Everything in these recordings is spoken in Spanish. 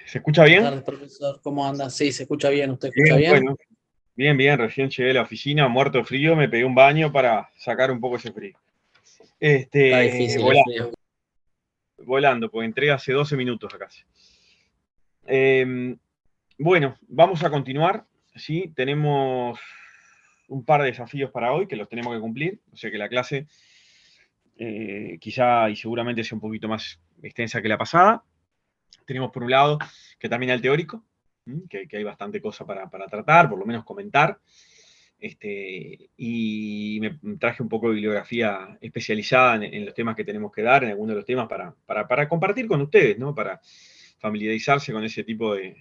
¿Se escucha Buenas bien? tardes, profesor. ¿Cómo anda? Sí, se escucha bien. ¿Usted escucha Bien, bien? bueno, bien, recién llegué a la oficina, muerto de frío, me pegué un baño para sacar un poco ese frío. Está difícil el Volando, frío. volando, porque entré hace 12 minutos acá. Eh, bueno, vamos a continuar, ¿sí? Tenemos un par de desafíos para hoy que los tenemos que cumplir, o sea que la clase quizá y seguramente sea un poquito más extensa que la pasada. Tenemos por un lado que termina el teórico, que hay bastante cosa para tratar, por lo menos comentar. Y me traje un poco de bibliografía especializada en los temas que tenemos que dar, en algunos de los temas para compartir con ustedes, ¿no? Para familiarizarse con ese tipo de,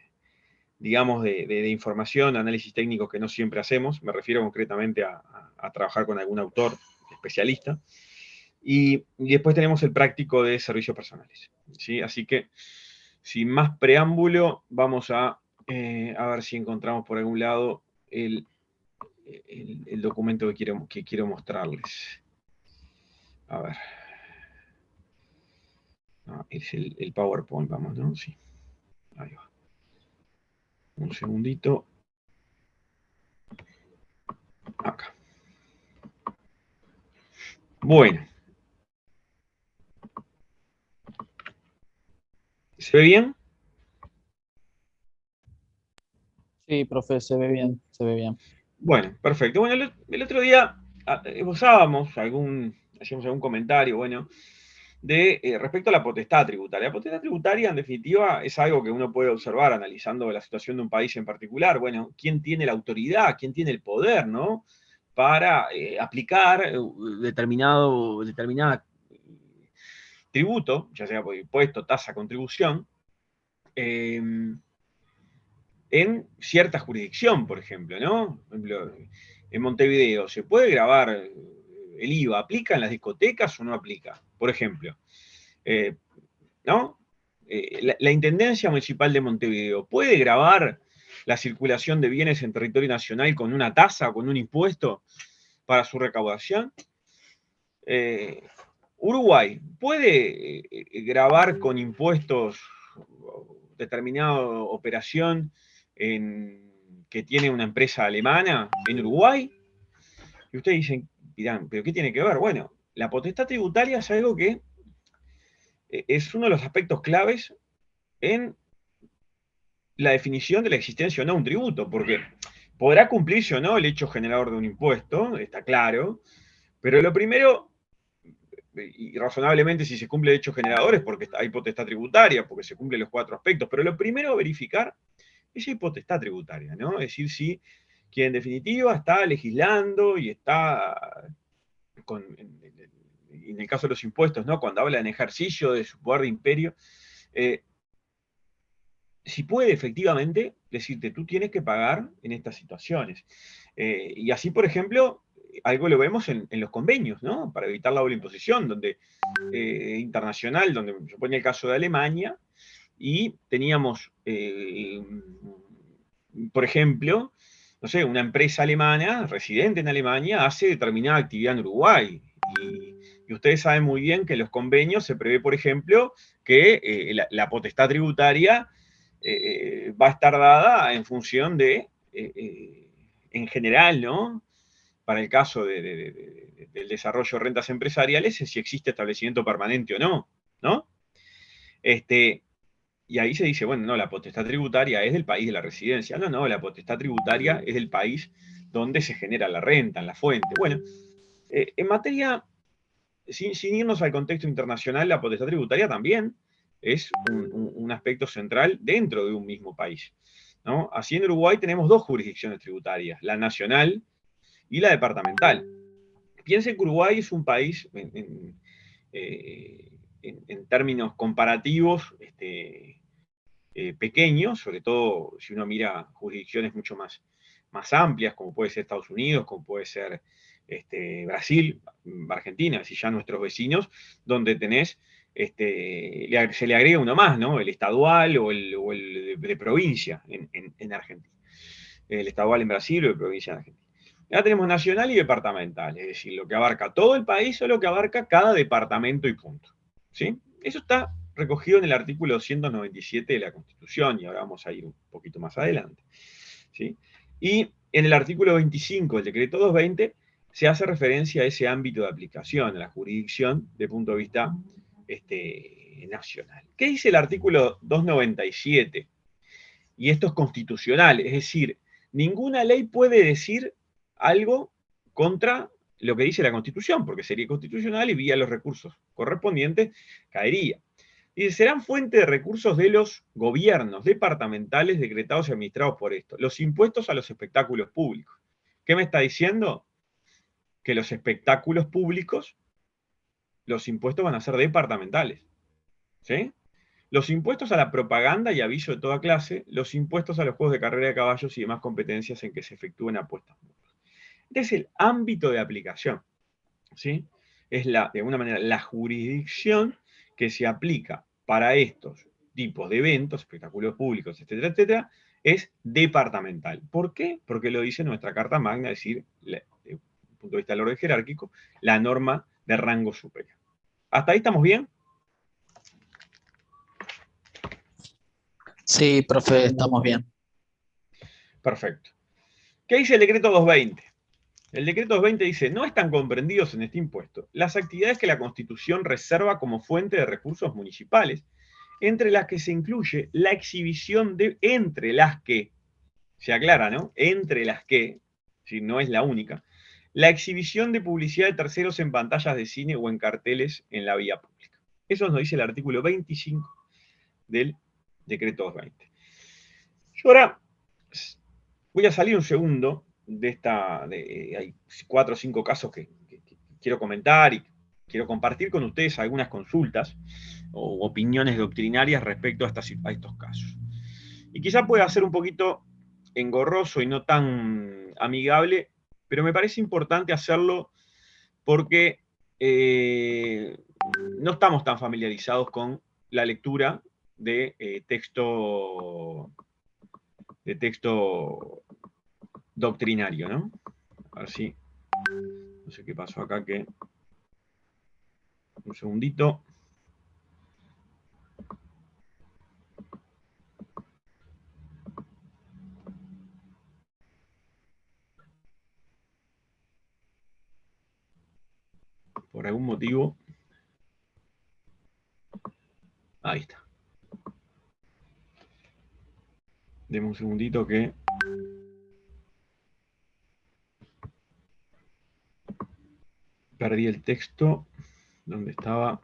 digamos, de información, análisis técnicos que no siempre hacemos. Me refiero concretamente a trabajar con algún autor especialista. Y después tenemos el práctico de servicios personales, ¿sí? Así que, sin más preámbulo, vamos a ver si encontramos por algún lado el documento que quiero mostrarles. A ver. No, es el PowerPoint, vamos, ¿no? Sí. Ahí va. Un segundito. Acá. Bueno. ¿Se ve bien? Sí, profe, se ve bien, se ve bien. Bueno, perfecto. Bueno, el otro día hacíamos algún comentario, bueno, de respecto a la potestad tributaria. La potestad tributaria, en definitiva, es algo que uno puede observar analizando la situación de un país en particular. Bueno, ¿quién tiene la autoridad? ¿Quién tiene el poder, ¿no? Para aplicar determinada tributo, ya sea por impuesto, tasa, contribución, eh, en cierta jurisdicción, por ejemplo, ¿no? Por ejemplo, en Montevideo, ¿se puede grabar el IVA? ¿Aplica en las discotecas o no aplica? Por ejemplo, eh, ¿no? La Intendencia Municipal de Montevideo, ¿puede grabar la circulación de bienes en territorio nacional con una tasa o con un impuesto para su recaudación? Eh, Uruguay, ¿puede grabar con impuestos determinada operación que tiene una empresa alemana en Uruguay? Y ustedes dicen, dirán, ¿pero qué tiene que ver? Bueno, la potestad tributaria es algo que es uno de los aspectos claves en la definición de la existencia o no de un tributo, porque podrá cumplirse o no el hecho generador de un impuesto, está claro, pero lo primero, y razonablemente si se cumple el hecho generador es porque hay potestad tributaria, porque se cumplen los cuatro aspectos, pero lo primero a verificar es si hay potestad tributaria, ¿no? Es decir, si quien en definitiva está legislando y está en el caso de los impuestos, ¿no? Cuando habla en ejercicio de su poder de imperio, eh, si puede efectivamente decirte, tú tienes que pagar en estas situaciones. Y así, por ejemplo, algo lo vemos en los convenios, ¿no? Para evitar la doble imposición, donde internacional, donde se pone el caso de Alemania, y teníamos, por ejemplo, no sé, una empresa alemana, residente en Alemania, hace determinada actividad en Uruguay. Y ustedes saben muy bien que en los convenios se prevé, por ejemplo, que la potestad tributaria va a estar dada en función de, en general, ¿no? Para el caso del desarrollo de rentas empresariales, es si existe establecimiento permanente o no, ¿no? Este, y ahí se dice, bueno, no, la potestad tributaria es del país de la residencia. No, no, la potestad tributaria es del país donde se genera la renta, en la fuente. Bueno, en materia, sin irnos al contexto internacional, la potestad tributaria también es un aspecto central dentro de un mismo país, ¿no? Así en Uruguay tenemos dos jurisdicciones tributarias, la nacional y la departamental. Piensen que Uruguay es un país en términos comparativos pequeño, sobre todo si uno mira jurisdicciones mucho más amplias, como puede ser Estados Unidos, como puede ser Brasil, Argentina, así ya nuestros vecinos, donde tenés, se le agrega uno más, ¿no? El estadual o el de provincia en Argentina. El estadual en Brasil o de provincia en Argentina. Ya tenemos nacional y departamental, es decir, lo que abarca todo el país o lo que abarca cada departamento y punto. ¿Sí? Eso está recogido en el artículo 297 de la Constitución, y ahora vamos a ir un poquito más adelante. ¿Sí? Y en el artículo 25 del decreto 220 se hace referencia a ese ámbito de aplicación, a la jurisdicción, de punto de vista nacional. ¿Qué dice el artículo 297? Y esto es constitucional, es decir, ninguna ley puede decir algo contra lo que dice la Constitución, porque sería constitucional y vía los recursos correspondientes caería. Y serán fuente de recursos de los gobiernos departamentales decretados y administrados por esto. Los impuestos a los espectáculos públicos. ¿Qué me está diciendo? Que los espectáculos públicos, los impuestos van a ser departamentales. ¿Sí? Los impuestos a la propaganda y aviso de toda clase, los impuestos a los juegos de carrera de caballos y demás competencias en que se efectúen apuestas. Este es el ámbito de aplicación. ¿Sí? Es de alguna manera la jurisdicción que se aplica para estos tipos de eventos, espectáculos públicos, etcétera, etcétera, es departamental. ¿Por qué? Porque lo dice nuestra Carta Magna, es decir, desde el punto de vista del orden jerárquico, la norma de rango superior. ¿Hasta ahí estamos bien? Sí, profe, estamos bien. Perfecto. ¿Qué dice el decreto 220? El decreto 220 dice, no están comprendidos en este impuesto las actividades que la Constitución reserva como fuente de recursos municipales, entre las que se incluye la exhibición de, entre las que, se aclara, ¿no? Entre las que, si no es la única, la exhibición de publicidad de terceros en pantallas de cine o en carteles en la vía pública. Eso nos dice el artículo 25 del decreto 220. Yo ahora voy a salir un segundo de esta, hay 4 o 5 casos que quiero comentar y quiero compartir con ustedes algunas consultas o opiniones doctrinarias respecto a estos casos. Y quizá pueda ser un poquito engorroso y no tan amigable, pero me parece importante hacerlo porque no estamos tan familiarizados con la lectura de texto doctrinario, ¿no? A ver si, no sé qué pasó acá, que un segundito. Por algún motivo. Ahí está. Deme un segundito que perdí el texto. ¿Dónde estaba?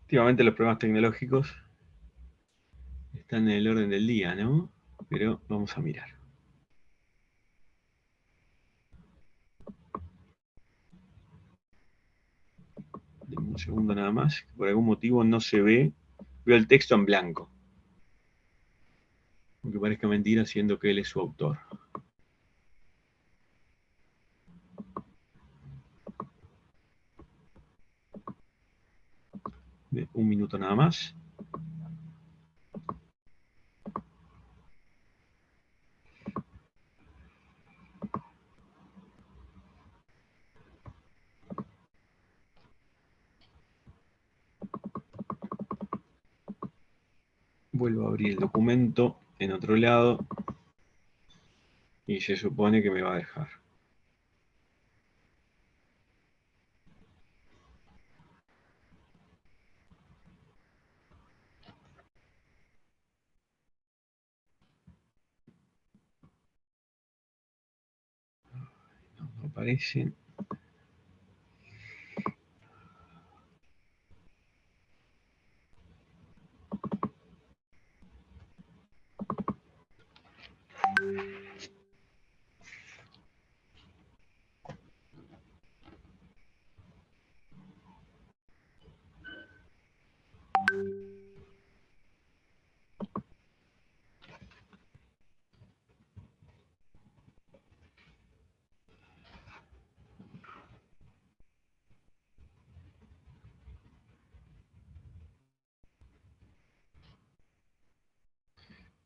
Últimamente los problemas tecnológicos están en el orden del día, ¿no? Pero vamos a mirar. Deme un segundo nada más, que por algún motivo no se ve. Veo el texto en blanco. Aunque parezca mentira, siendo que él es su autor. Un minuto nada más. Vuelvo a abrir el documento en otro lado y se supone que me va a dejar. No aparece.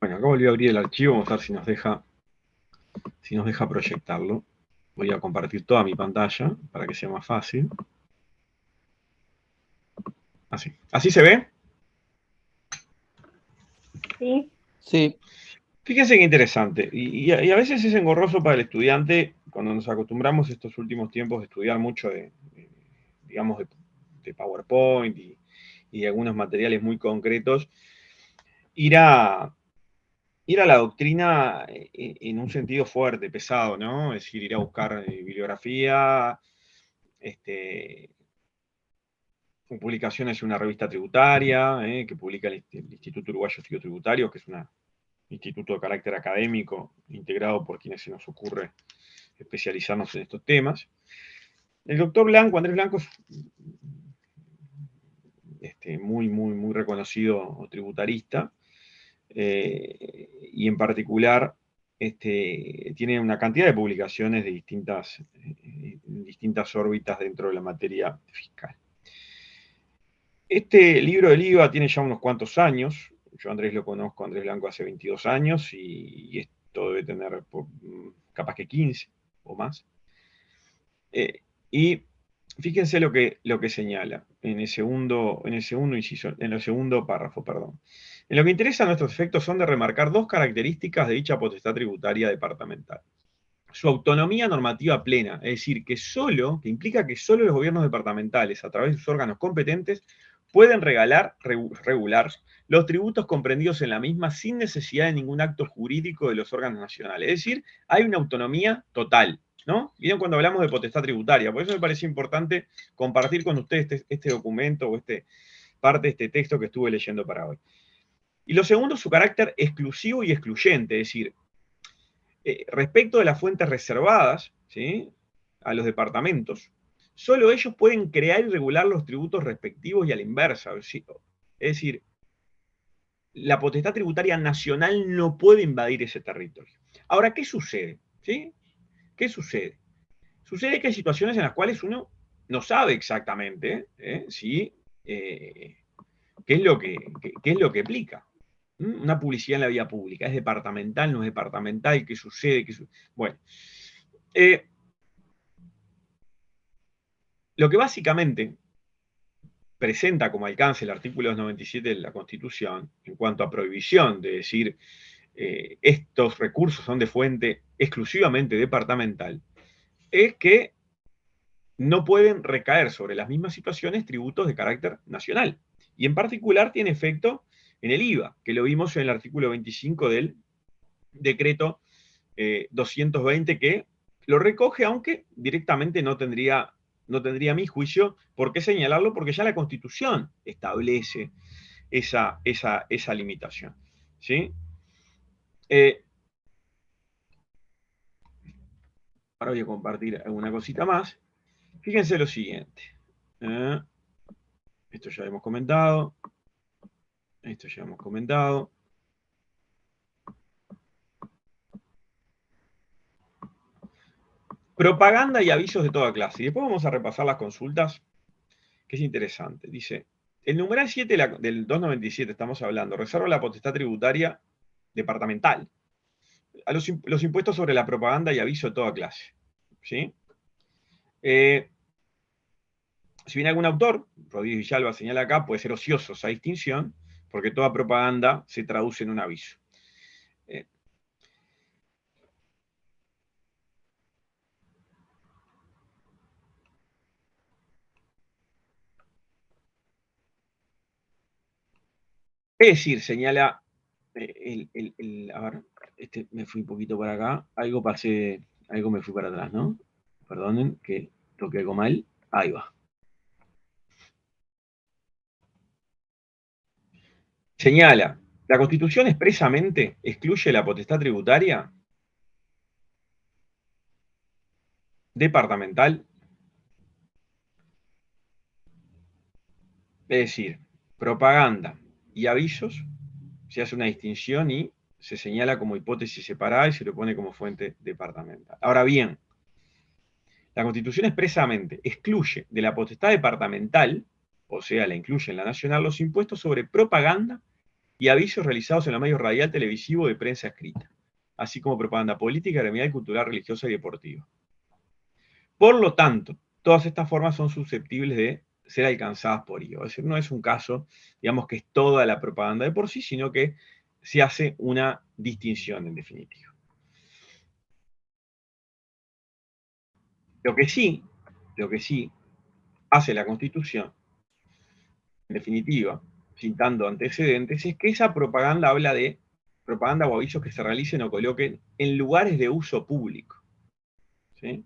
Bueno, acá volví a abrir el archivo, vamos a ver si nos deja proyectarlo. Voy a compartir toda mi pantalla para que sea más fácil. Así. ¿Así se ve? Sí. Sí, Fíjense qué interesante. Y a veces es engorroso para el estudiante cuando nos acostumbramos estos últimos tiempos de estudiar mucho digamos, de PowerPoint y de algunos materiales muy concretos, ir a la doctrina en un sentido fuerte, pesado, ¿no? Es decir, ir a buscar bibliografía, publicaciones en una revista tributaria, que publica el Instituto Uruguayo de Estudios Tributarios, que es un instituto de carácter académico integrado por quienes se nos ocurre especializarnos en estos temas. El doctor Blanco, Andrés Blanco, es muy reconocido tributarista, y en particular tiene una cantidad de publicaciones de distintas órbitas dentro de la materia fiscal. Este libro del IVA tiene ya unos cuantos años. Yo a Andrés lo conozco, Andrés Blanco, hace 22 años y esto debe tener capaz que 15 o más. Y fíjense lo que señala en el segundo inciso, en el segundo párrafo, perdón. En lo que interesa a nuestros efectos son de remarcar dos características de dicha potestad tributaria departamental. Su autonomía normativa plena, es decir, que implica que solo los gobiernos departamentales, a través de sus órganos competentes, pueden regular los tributos comprendidos en la misma sin necesidad de ningún acto jurídico de los órganos nacionales. Es decir, hay una autonomía total, ¿no? Miren cuando hablamos de potestad tributaria, por eso me parece importante compartir con ustedes este documento o parte de este texto que estuve leyendo para hoy. Y lo segundo, su carácter exclusivo y excluyente, es decir, respecto de las fuentes reservadas, ¿sí?, a los departamentos, solo ellos pueden crear y regular los tributos respectivos y a la inversa. Es decir, la potestad tributaria nacional no puede invadir ese territorio. Ahora, ¿qué sucede? ¿Sí? ¿Qué sucede? Sucede que hay situaciones en las cuales uno no sabe exactamente qué es lo que aplica. Una publicidad en la vía pública, ¿es departamental, no es departamental? ¿Qué sucede? Bueno, lo que básicamente presenta como alcance el artículo 297 de la Constitución, en cuanto a prohibición de decir estos recursos son de fuente exclusivamente departamental, es que no pueden recaer sobre las mismas situaciones tributos de carácter nacional. Y en particular tiene efecto en el IVA, que lo vimos en el artículo 25 del decreto 220, que lo recoge, aunque directamente no tendría a mi juicio por qué señalarlo, porque ya la Constitución establece esa limitación. ¿Sí? Ahora voy a compartir alguna cosita más. Fíjense lo siguiente. Esto ya hemos comentado. Esto ya hemos comentado. Propaganda y avisos de toda clase. Y después vamos a repasar las consultas, que es interesante. Dice, el numeral 7 del 297, estamos hablando, reserva la potestad tributaria departamental a los impuestos sobre la propaganda y aviso de toda clase. ¿Sí? Si bien algún autor, Rodríguez Villalba señala acá, puede ser ocioso esa distinción, porque toda propaganda se traduce en un aviso. Es decir, señala, a ver, me fui un poquito para acá, algo me fui para atrás, ¿no? Perdonen que toqué algo mal, ahí va. Señala, la Constitución expresamente excluye la potestad tributaria departamental, es decir, propaganda y avisos, se hace una distinción y se señala como hipótesis separada y se lo pone como fuente departamental. Ahora bien, la Constitución expresamente excluye de la potestad departamental, o sea, la incluye en la nacional, los impuestos sobre propaganda y avisos realizados en los medios radial, televisivo, de prensa escrita, así como propaganda política, gremial, cultural, religiosa y deportiva. Por lo tanto, todas estas formas son susceptibles de ser alcanzadas por IVA. Es decir, no es un caso, digamos, que es toda la propaganda de por sí, sino que se hace una distinción en definitiva. Lo que sí hace la Constitución, en definitiva, citando antecedentes, es que esa propaganda habla de propaganda o avisos que se realicen o coloquen en lugares de uso público. ¿Sí?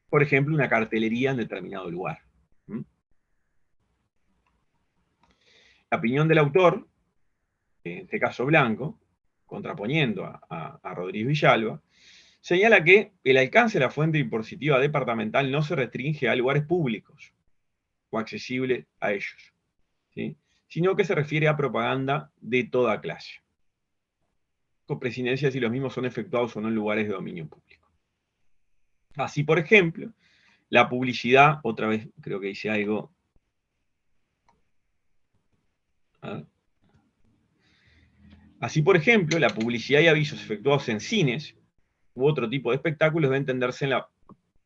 Por ejemplo, una cartelería en determinado lugar. ¿Mm? La opinión del autor, en este caso Blanco, contraponiendo a Rodríguez Villalba, señala que el alcance de la fuente impositiva departamental no se restringe a lugares públicos o accesibles a ellos, ¿sí? Sino que se refiere a propaganda de toda clase, con presidencia si los mismos son efectuados o no en lugares de dominio público. Así, por ejemplo, la publicidad, otra vez creo que dice algo. Así, por ejemplo, la publicidad y avisos efectuados en cines u otro tipo de espectáculos deben entenderse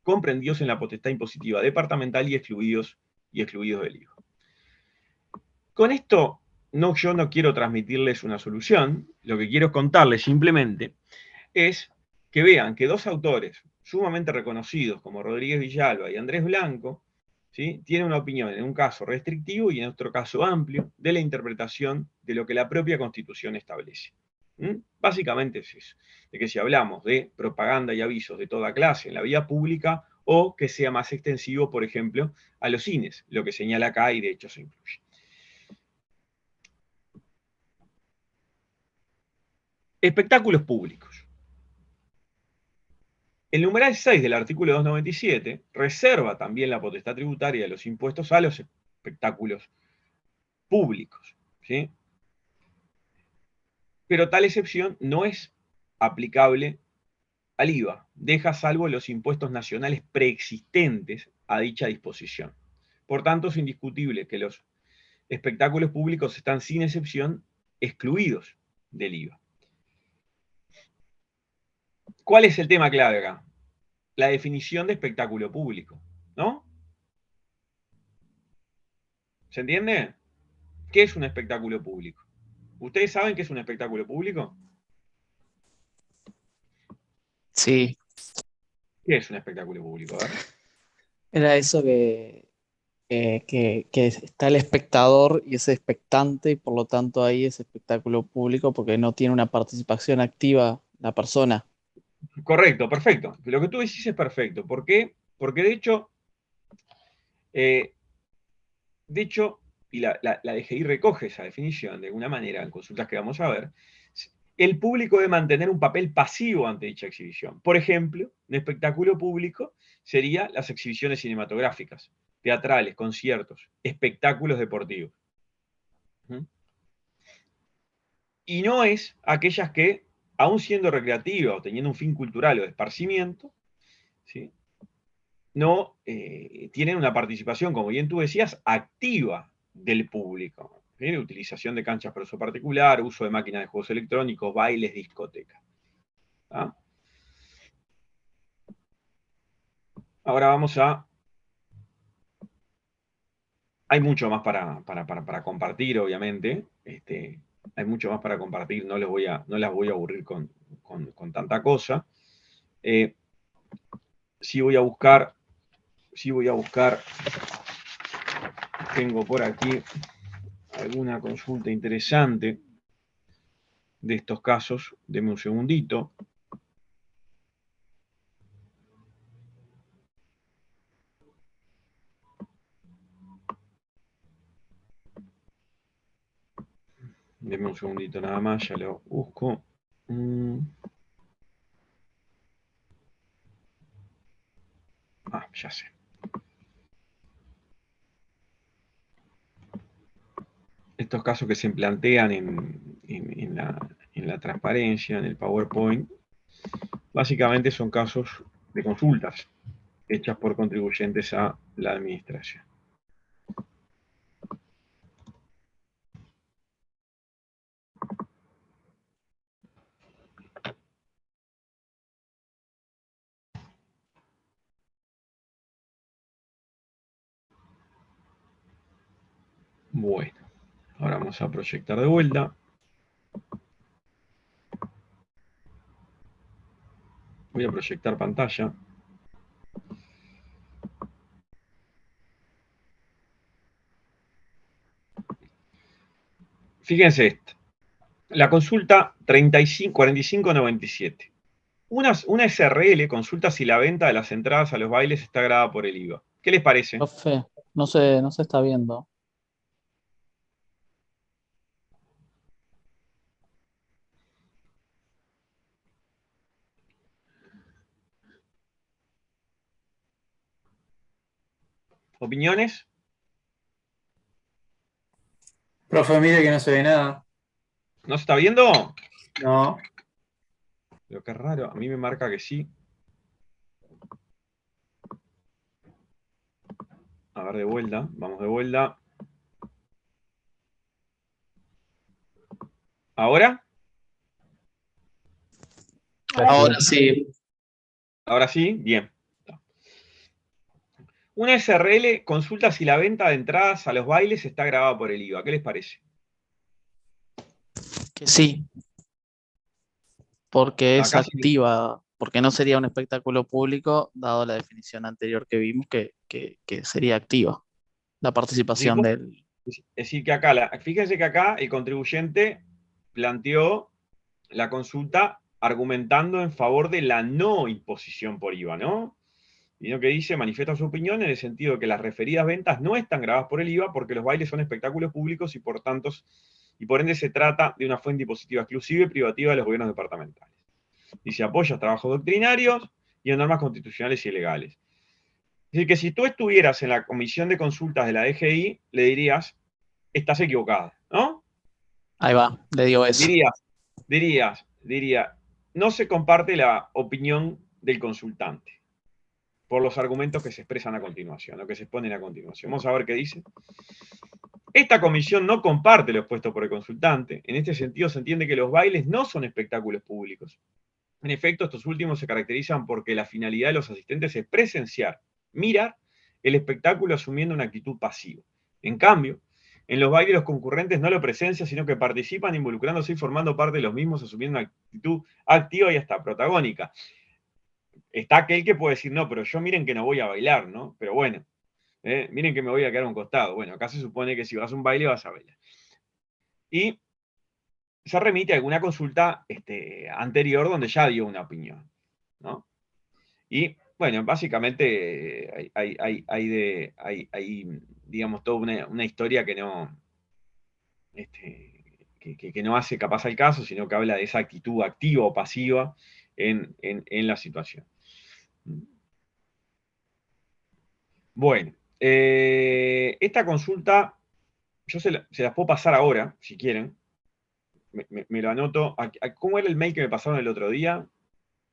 comprendidos en la potestad impositiva departamental y excluidos del IVA. Con esto, yo no quiero transmitirles una solución, lo que quiero contarles simplemente es que vean que dos autores sumamente reconocidos como Rodríguez Villalba y Andrés Blanco, ¿sí?, tienen una opinión en un caso restrictivo y en otro caso amplio de la interpretación de lo que la propia Constitución establece. Básicamente es eso, de que si hablamos de propaganda y avisos de toda clase en la vía pública o que sea más extensivo, por ejemplo, a los cines, lo que señala acá y de hecho se incluye. Espectáculos públicos. El numeral 6 del artículo 297 reserva también la potestad tributaria de los impuestos a los espectáculos públicos, ¿sí? Pero tal excepción no es aplicable al IVA, deja salvo los impuestos nacionales preexistentes a dicha disposición. Por tanto, es indiscutible que los espectáculos públicos están sin excepción excluidos del IVA. ¿Cuál es el tema clave acá? La definición de espectáculo público, ¿no? ¿Se entiende? ¿Qué es un espectáculo público? ¿Ustedes saben qué es un espectáculo público? Sí, ¿Qué es un espectáculo público? A ver. era eso que está el espectador y es expectante y por lo tanto ahí es espectáculo público porque no tiene una participación activa la persona. Correcto, perfecto. Lo que tú decís es perfecto. ¿Por qué? Porque eh, de hecho, y la DGI recoge esa definición de alguna manera en consultas que vamos a ver, el público debe mantener un papel pasivo ante dicha exhibición. Por ejemplo, un espectáculo público sería las exhibiciones cinematográficas, teatrales, conciertos, espectáculos deportivos. Y no es aquellas que, aun siendo recreativas o teniendo un fin cultural o de esparcimiento, ¿sí?, no tienen una participación, como bien tú decías, activa del público. ¿Sí? Utilización de canchas para uso particular, uso de máquinas de juegos electrónicos, bailes, discotecas. ¿Ah? Ahora vamos a... Hay mucho más para compartir, obviamente. Hay mucho más para compartir, no las voy a aburrir con tanta cosa. Sí voy a buscar, tengo por aquí alguna consulta interesante de estos casos. Deme un segundito. Deme un segundito nada más, ya lo busco. Ya sé. Estos casos que se plantean en la transparencia, en el PowerPoint, básicamente son casos de consultas hechas por contribuyentes a la administración. Bueno, ahora vamos a proyectar de vuelta. Voy a proyectar pantalla. Fíjense esto. La consulta 4597. Una SRL consulta si la venta de las entradas a los bailes está grabada por el IVA. ¿Qué les parece? Profe, no se está viendo. ¿Opiniones? Profe, mire que no se ve nada. ¿No se está viendo? No. Pero qué raro, a mí me marca que sí. A ver, de vuelta, vamos de vuelta. ¿Ahora? Ahora sí. ¿Ahora sí? Bien. Una SRL consulta si la venta de entradas a los bailes está grabada por el IVA. ¿Qué les parece? Que sí, porque es Acá sí. activa, porque no sería un espectáculo público, dado la definición anterior que vimos, que sería activa la participación del... Es decir, que acá, fíjense que acá el contribuyente planteó la consulta argumentando en favor de la no imposición por IVA, ¿no? Y lo que dice, manifiesta su opinión en el sentido de que las referidas ventas no están grabadas por el IVA porque los bailes son espectáculos públicos y por ende se trata de una fuente impositiva exclusiva y privativa de los gobiernos departamentales. Y se apoya a trabajos doctrinarios y a normas constitucionales y legales. Es decir, que si tú estuvieras en la comisión de consultas de la DGI, le dirías, estás equivocada, ¿no? Ahí va, le digo eso. Diría, no se comparte la opinión del consultante por los argumentos que se expresan a continuación, o que se exponen a continuación. Vamos a ver qué dice. Esta comisión no comparte lo expuesto por el consultante. En este sentido, se entiende que los bailes no son espectáculos públicos. En efecto, estos últimos se caracterizan porque la finalidad de los asistentes es presenciar, mirar el espectáculo asumiendo una actitud pasiva. En cambio, en los bailes los concurrentes no lo presencian, sino que participan involucrándose y formando parte de los mismos, asumiendo una actitud activa y hasta protagónica. Está aquel que puede decir, no, pero yo miren que no voy a bailar, ¿no? Pero bueno, miren que me voy a quedar a un costado. Bueno, acá se supone que si vas a un baile vas a bailar. Y se remite a alguna consulta anterior donde ya dio una opinión, ¿no? Y bueno, básicamente hay digamos, toda una historia que no, que no hace capaz al caso, sino que habla de esa actitud activa o pasiva en la situación. Bueno, esta consulta yo se las puedo pasar ahora, si quieren. Me lo anoto. ¿Cómo era el mail que me pasaron el otro día?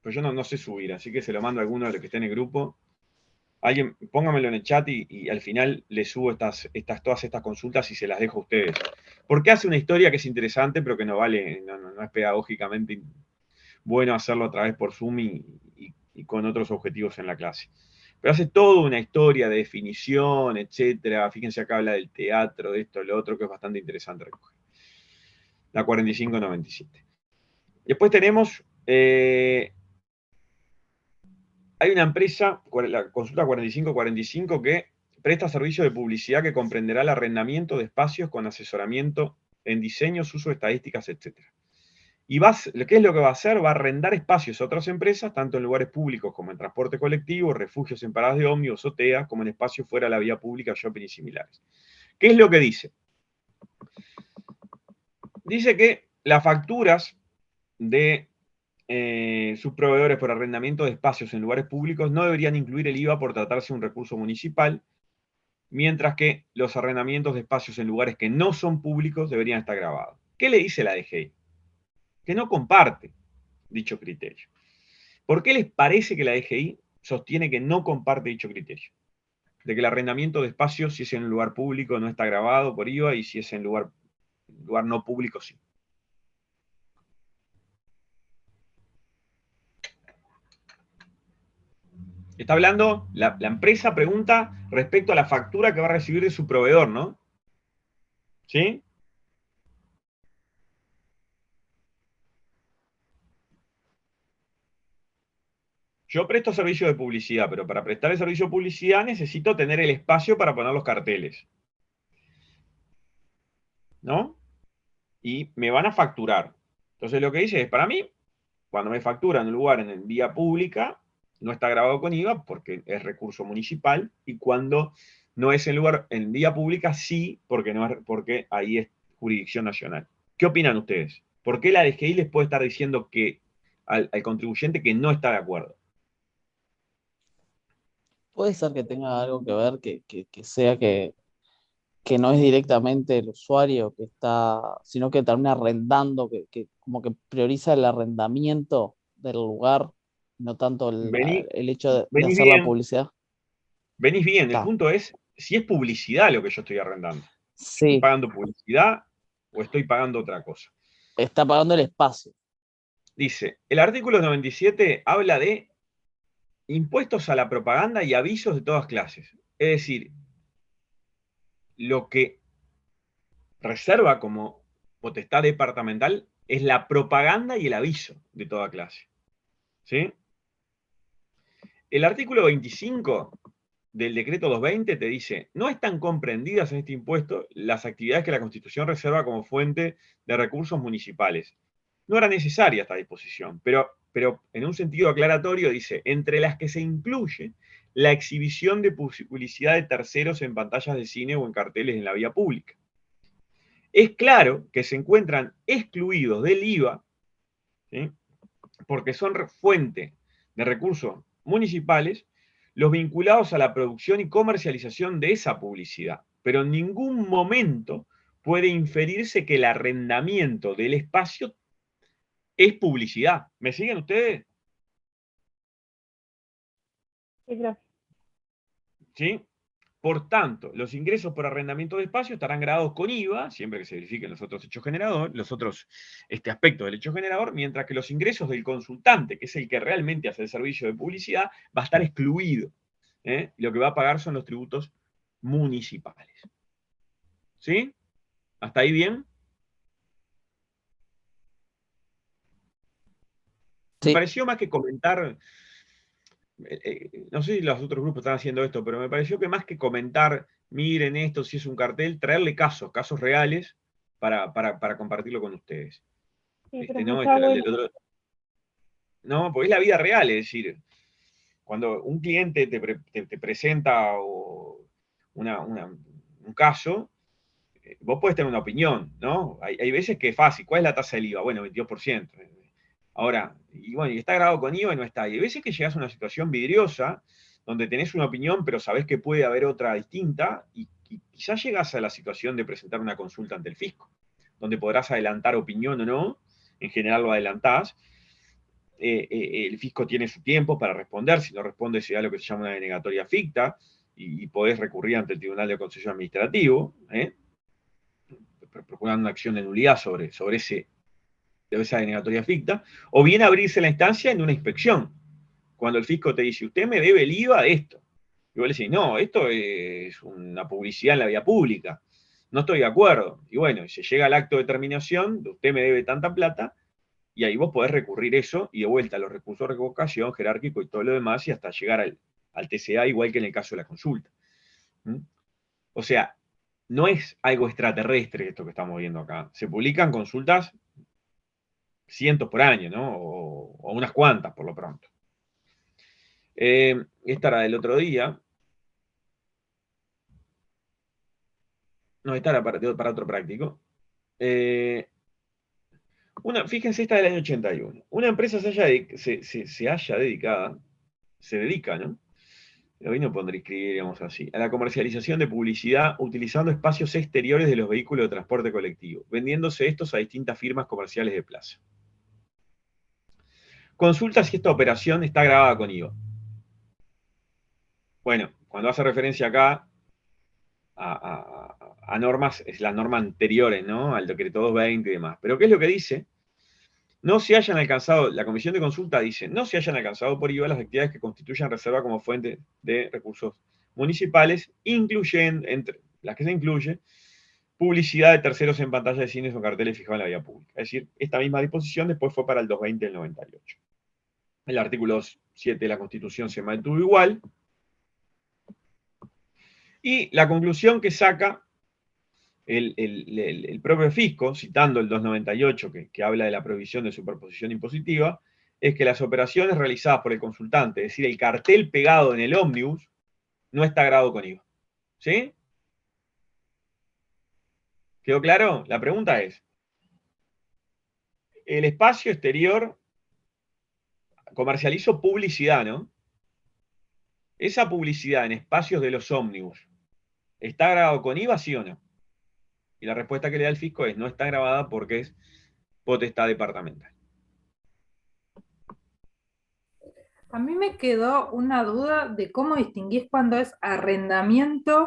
Pues yo no sé subir, así que se lo mando a alguno de los que esté en el grupo. Alguien, póngamelo en el chat y al final les subo todas estas consultas y se las dejo a ustedes. Porque hace una historia que es interesante, pero que no vale, no es pedagógicamente bueno hacerlo a través por Zoom y con otros objetivos en la clase. Pero hace toda una historia de definición, etcétera. Fíjense acá habla del teatro, de esto, lo otro, que es bastante interesante recoger. La 4597. Después tenemos, hay una empresa, la consulta 4545, que presta servicio de publicidad que comprenderá el arrendamiento de espacios con asesoramiento en diseños, uso, estadísticas, etcétera. ¿Y qué es lo que va a hacer? Va a arrendar espacios a otras empresas, tanto en lugares públicos como en transporte colectivo, refugios en paradas de ómnibus o TEA, como en espacios fuera de la vía pública, shopping y similares. ¿Qué es lo que dice? Dice que las facturas de sus proveedores por arrendamiento de espacios en lugares públicos no deberían incluir el IVA por tratarse de un recurso municipal, mientras que los arrendamientos de espacios en lugares que no son públicos deberían estar grabados. ¿Qué le dice la DGI? Que no comparte dicho criterio. ¿Por qué les parece que la DGI sostiene que no comparte dicho criterio? De que el arrendamiento de espacios, si es en un lugar público, no está grabado por IVA, y si es en lugar no público, sí. Está hablando, la empresa pregunta respecto a la factura que va a recibir de su proveedor, ¿no? ¿Sí? Yo presto servicio de publicidad, pero para prestar el servicio de publicidad necesito tener el espacio para poner los carteles, ¿no? Y me van a facturar. Entonces lo que dice es, para mí, cuando me facturan un lugar en vía pública, no está grabado con IVA porque es recurso municipal, y cuando no es en lugar en vía pública, sí, porque, no es, porque ahí es jurisdicción nacional. ¿Qué opinan ustedes? ¿Por qué la DGI les puede estar diciendo que al contribuyente que no está de acuerdo? Puede ser que tenga algo que ver, que sea que no es directamente el usuario que está, sino que termina arrendando, que como que prioriza el arrendamiento del lugar, no tanto Vení, el hecho de venís hacer la bien, publicidad. venís bien. El Está. punto es si es publicidad lo que yo estoy arrendando. ¿Estoy Sí, pagando publicidad o estoy pagando otra cosa? está pagando el espacio. Dice, el artículo 97 habla de impuestos a la propaganda y avisos de todas clases. Es decir, lo que reserva como potestad departamental es la propaganda y el aviso de toda clase. ¿Sí? El artículo 25 del decreto 220 te dice, no están comprendidas en este impuesto las actividades que la Constitución reserva como fuente de recursos municipales. No era necesaria esta disposición, pero en un sentido aclaratorio dice, entre las que se incluye la exhibición de publicidad de terceros en pantallas de cine o en carteles en la vía pública. Es claro que se encuentran excluidos del IVA, ¿sí? Porque son fuente de recursos municipales los vinculados a la producción y comercialización de esa publicidad. Pero en ningún momento puede inferirse que el arrendamiento del espacio es publicidad. ¿Me siguen ustedes? Sí, gracias. ¿Sí? Por tanto, los ingresos por arrendamiento de espacio estarán grabados con IVA, siempre que se verifiquen los otros hechos generadores, los otros aspectos del hecho generador, mientras que los ingresos del consultante, que es el que realmente hace el servicio de publicidad, va a estar excluido. Lo que va a pagar son los tributos municipales. ¿Sí? ¿Hasta ahí bien? Me Sí, pareció más que comentar, no sé si los otros grupos están haciendo esto, pero me pareció que más que comentar, miren esto, si es un cartel, traerle casos reales para compartirlo con ustedes. Sí, pero No, está bueno. no, porque es la vida real, es decir, cuando un cliente te presenta un caso, vos podés tener una opinión, ¿no? Hay veces que es fácil. ¿Cuál es la tasa del IVA? Bueno, 22%. Ahora, y bueno, y está grabado con IVA y no está. Y hay veces que llegás a una situación vidriosa, donde tenés una opinión, pero sabés que puede haber otra distinta, y quizás llegás a la situación de presentar una consulta ante el fisco, donde podrás adelantar opinión o no, en general lo adelantás. El fisco tiene su tiempo para responder, si no responde se da lo que se llama una denegatoria ficta, y podés recurrir ante el Tribunal de Concesión Administrativo, procurando una acción de nulidad sobre esa denegatoria ficta, o bien abrirse la instancia en una inspección, cuando el fisco te dice, usted me debe el IVA de esto. Y vos le decís, no, esto es una publicidad en la vía pública, no estoy de acuerdo. Y bueno, se llega al acto de terminación, de usted me debe tanta plata, y ahí vos podés recurrir eso y de vuelta a los recursos de revocación, jerárquico y todo lo demás, y hasta llegar al TCA, igual que en el caso de la consulta. ¿Mm? O sea, no es algo extraterrestre esto que estamos viendo acá. Se publican consultas cientos por año, ¿no? O unas cuantas, por lo pronto. Esta era del otro día. No, esta era para otro práctico. Fíjense, esta del año 81. Una empresa se dedica, ¿no? Hoy no escribiríamos así, a la comercialización de publicidad utilizando espacios exteriores de los vehículos de transporte colectivo, vendiéndose estos a distintas firmas comerciales de plaza. Consulta si esta operación está grabada con IVA. Bueno, cuando hace referencia acá a normas, es las normas anteriores, ¿no? Al decreto 220 y demás. Pero ¿qué es lo que dice? No se hayan alcanzado, la comisión de consulta dice, no se hayan alcanzado por IVA las actividades que constituyan reserva como fuente de recursos municipales, incluyen, entre las que se incluye, publicidad de terceros en pantalla de cines o carteles fijados en la vía pública. Es decir, esta misma disposición después fue para el 220 del 98. El artículo 7 de la Constitución se mantuvo igual. Y la conclusión que saca el propio fisco, citando el 298, que habla de la prohibición de superposición impositiva, es que las operaciones realizadas por el consultante, es decir, el cartel pegado en el ómnibus, no está grabado con IVA. ¿Sí? ¿Quedó claro? La pregunta es, el espacio exterior comercializo publicidad, ¿no? Esa publicidad en espacios de los ómnibus, ¿está grabado con IVA, sí o no? Y la respuesta que le da el fisco es, no está grabada porque es potestad departamental. A mí me quedó una duda de cómo distinguís cuando es arrendamiento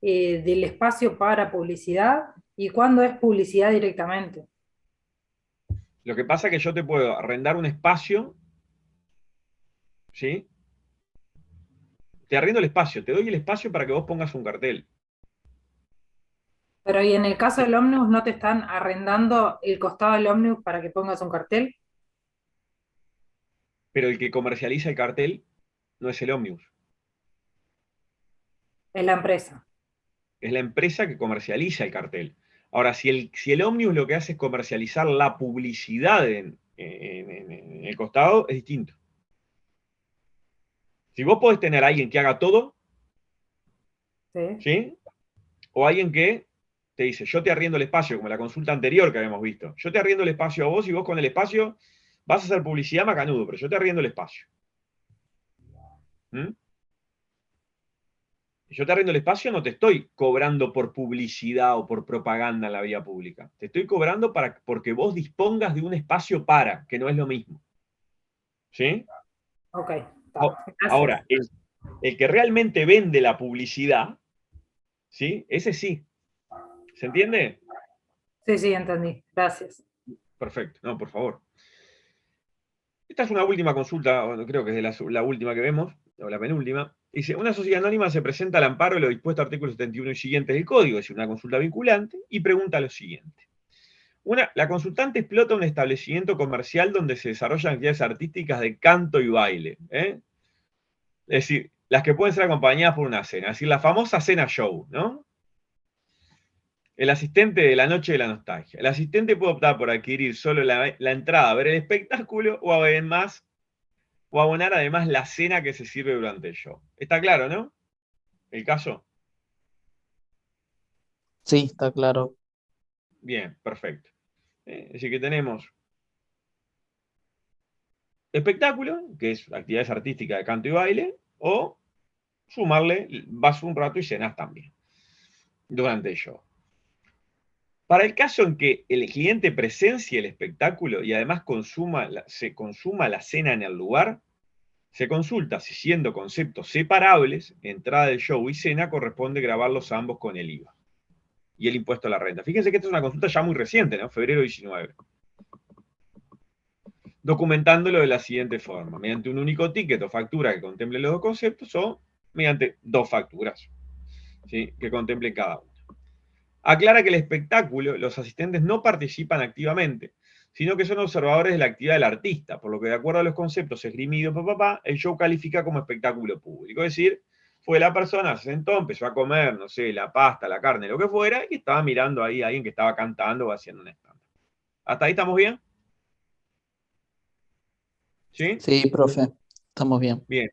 del espacio para publicidad y cuando es publicidad directamente. Lo que pasa es que yo te puedo arrendar un espacio, ¿sí? Te arriendo el espacio, te doy el espacio para que vos pongas un cartel. Pero y en el caso del ómnibus, ¿no te están arrendando el costado del ómnibus para que pongas un cartel? Pero el que comercializa el cartel no es el ómnibus. Es la empresa. Es la empresa que comercializa el cartel. Ahora, si el ómnibus lo que hace es comercializar la publicidad en el costado, es distinto. Si vos podés tener a alguien que haga todo, ¿Sí? ¿sí? O alguien que te dice, yo te arriendo el espacio, como la consulta anterior que habíamos visto. Yo te arriendo el espacio a vos y vos con el espacio vas a hacer publicidad macanudo, pero yo te arriendo el espacio. ¿Mm? Yo te arriendo el espacio, no te estoy cobrando por publicidad o por propaganda en la vía pública. Te estoy cobrando porque vos dispongas de un espacio para, que no es lo mismo. ¿Sí? Ok. Ahora, el que realmente vende la publicidad, ¿sí? Ese sí. ¿Se entiende? Sí, entendí. Gracias. Perfecto. No, por favor. Esta es una última consulta, bueno, creo que es la última que vemos, o la penúltima. Dice, una sociedad anónima se presenta al amparo de lo dispuesto artículo 71 y siguientes del código, es decir, una consulta vinculante, y pregunta lo siguiente. La consultante explota un establecimiento comercial donde se desarrollan actividades artísticas de canto y baile. Es decir, las que pueden ser acompañadas por una cena, es decir, la famosa cena show, ¿no? El asistente de la noche de la nostalgia. El asistente puede optar por adquirir solo la entrada a ver el espectáculo o abonar además la cena que se sirve durante el show. ¿Está claro, no? ¿El caso? Sí, está claro. Bien, perfecto. Es decir, que tenemos espectáculo, que es actividades artísticas de canto y baile, o sumarle, vas un rato y cenas también durante el show. Para el caso en que el cliente presencie el espectáculo y además se consuma la cena en el lugar, se consulta si siendo conceptos separables, entrada del show y cena, corresponde grabarlos a ambos con el IVA y el impuesto a la renta. Fíjense que esta es una consulta ya muy reciente, ¿no? Febrero 19. Documentándolo de la siguiente forma, mediante un único ticket o factura que contemple los dos conceptos o mediante dos facturas, ¿sí? Que contemplen cada uno. Aclara que el espectáculo, los asistentes no participan activamente, sino que son observadores de la actividad del artista, por lo que de acuerdo a los conceptos esgrimidos, el show califica como espectáculo público. Es decir, fue la persona, se sentó, empezó a comer, no sé, la pasta, la carne, lo que fuera, y estaba mirando ahí a alguien que estaba cantando o haciendo un stand. ¿Hasta ahí estamos bien? ¿Sí? Sí, profe, estamos bien. Bien.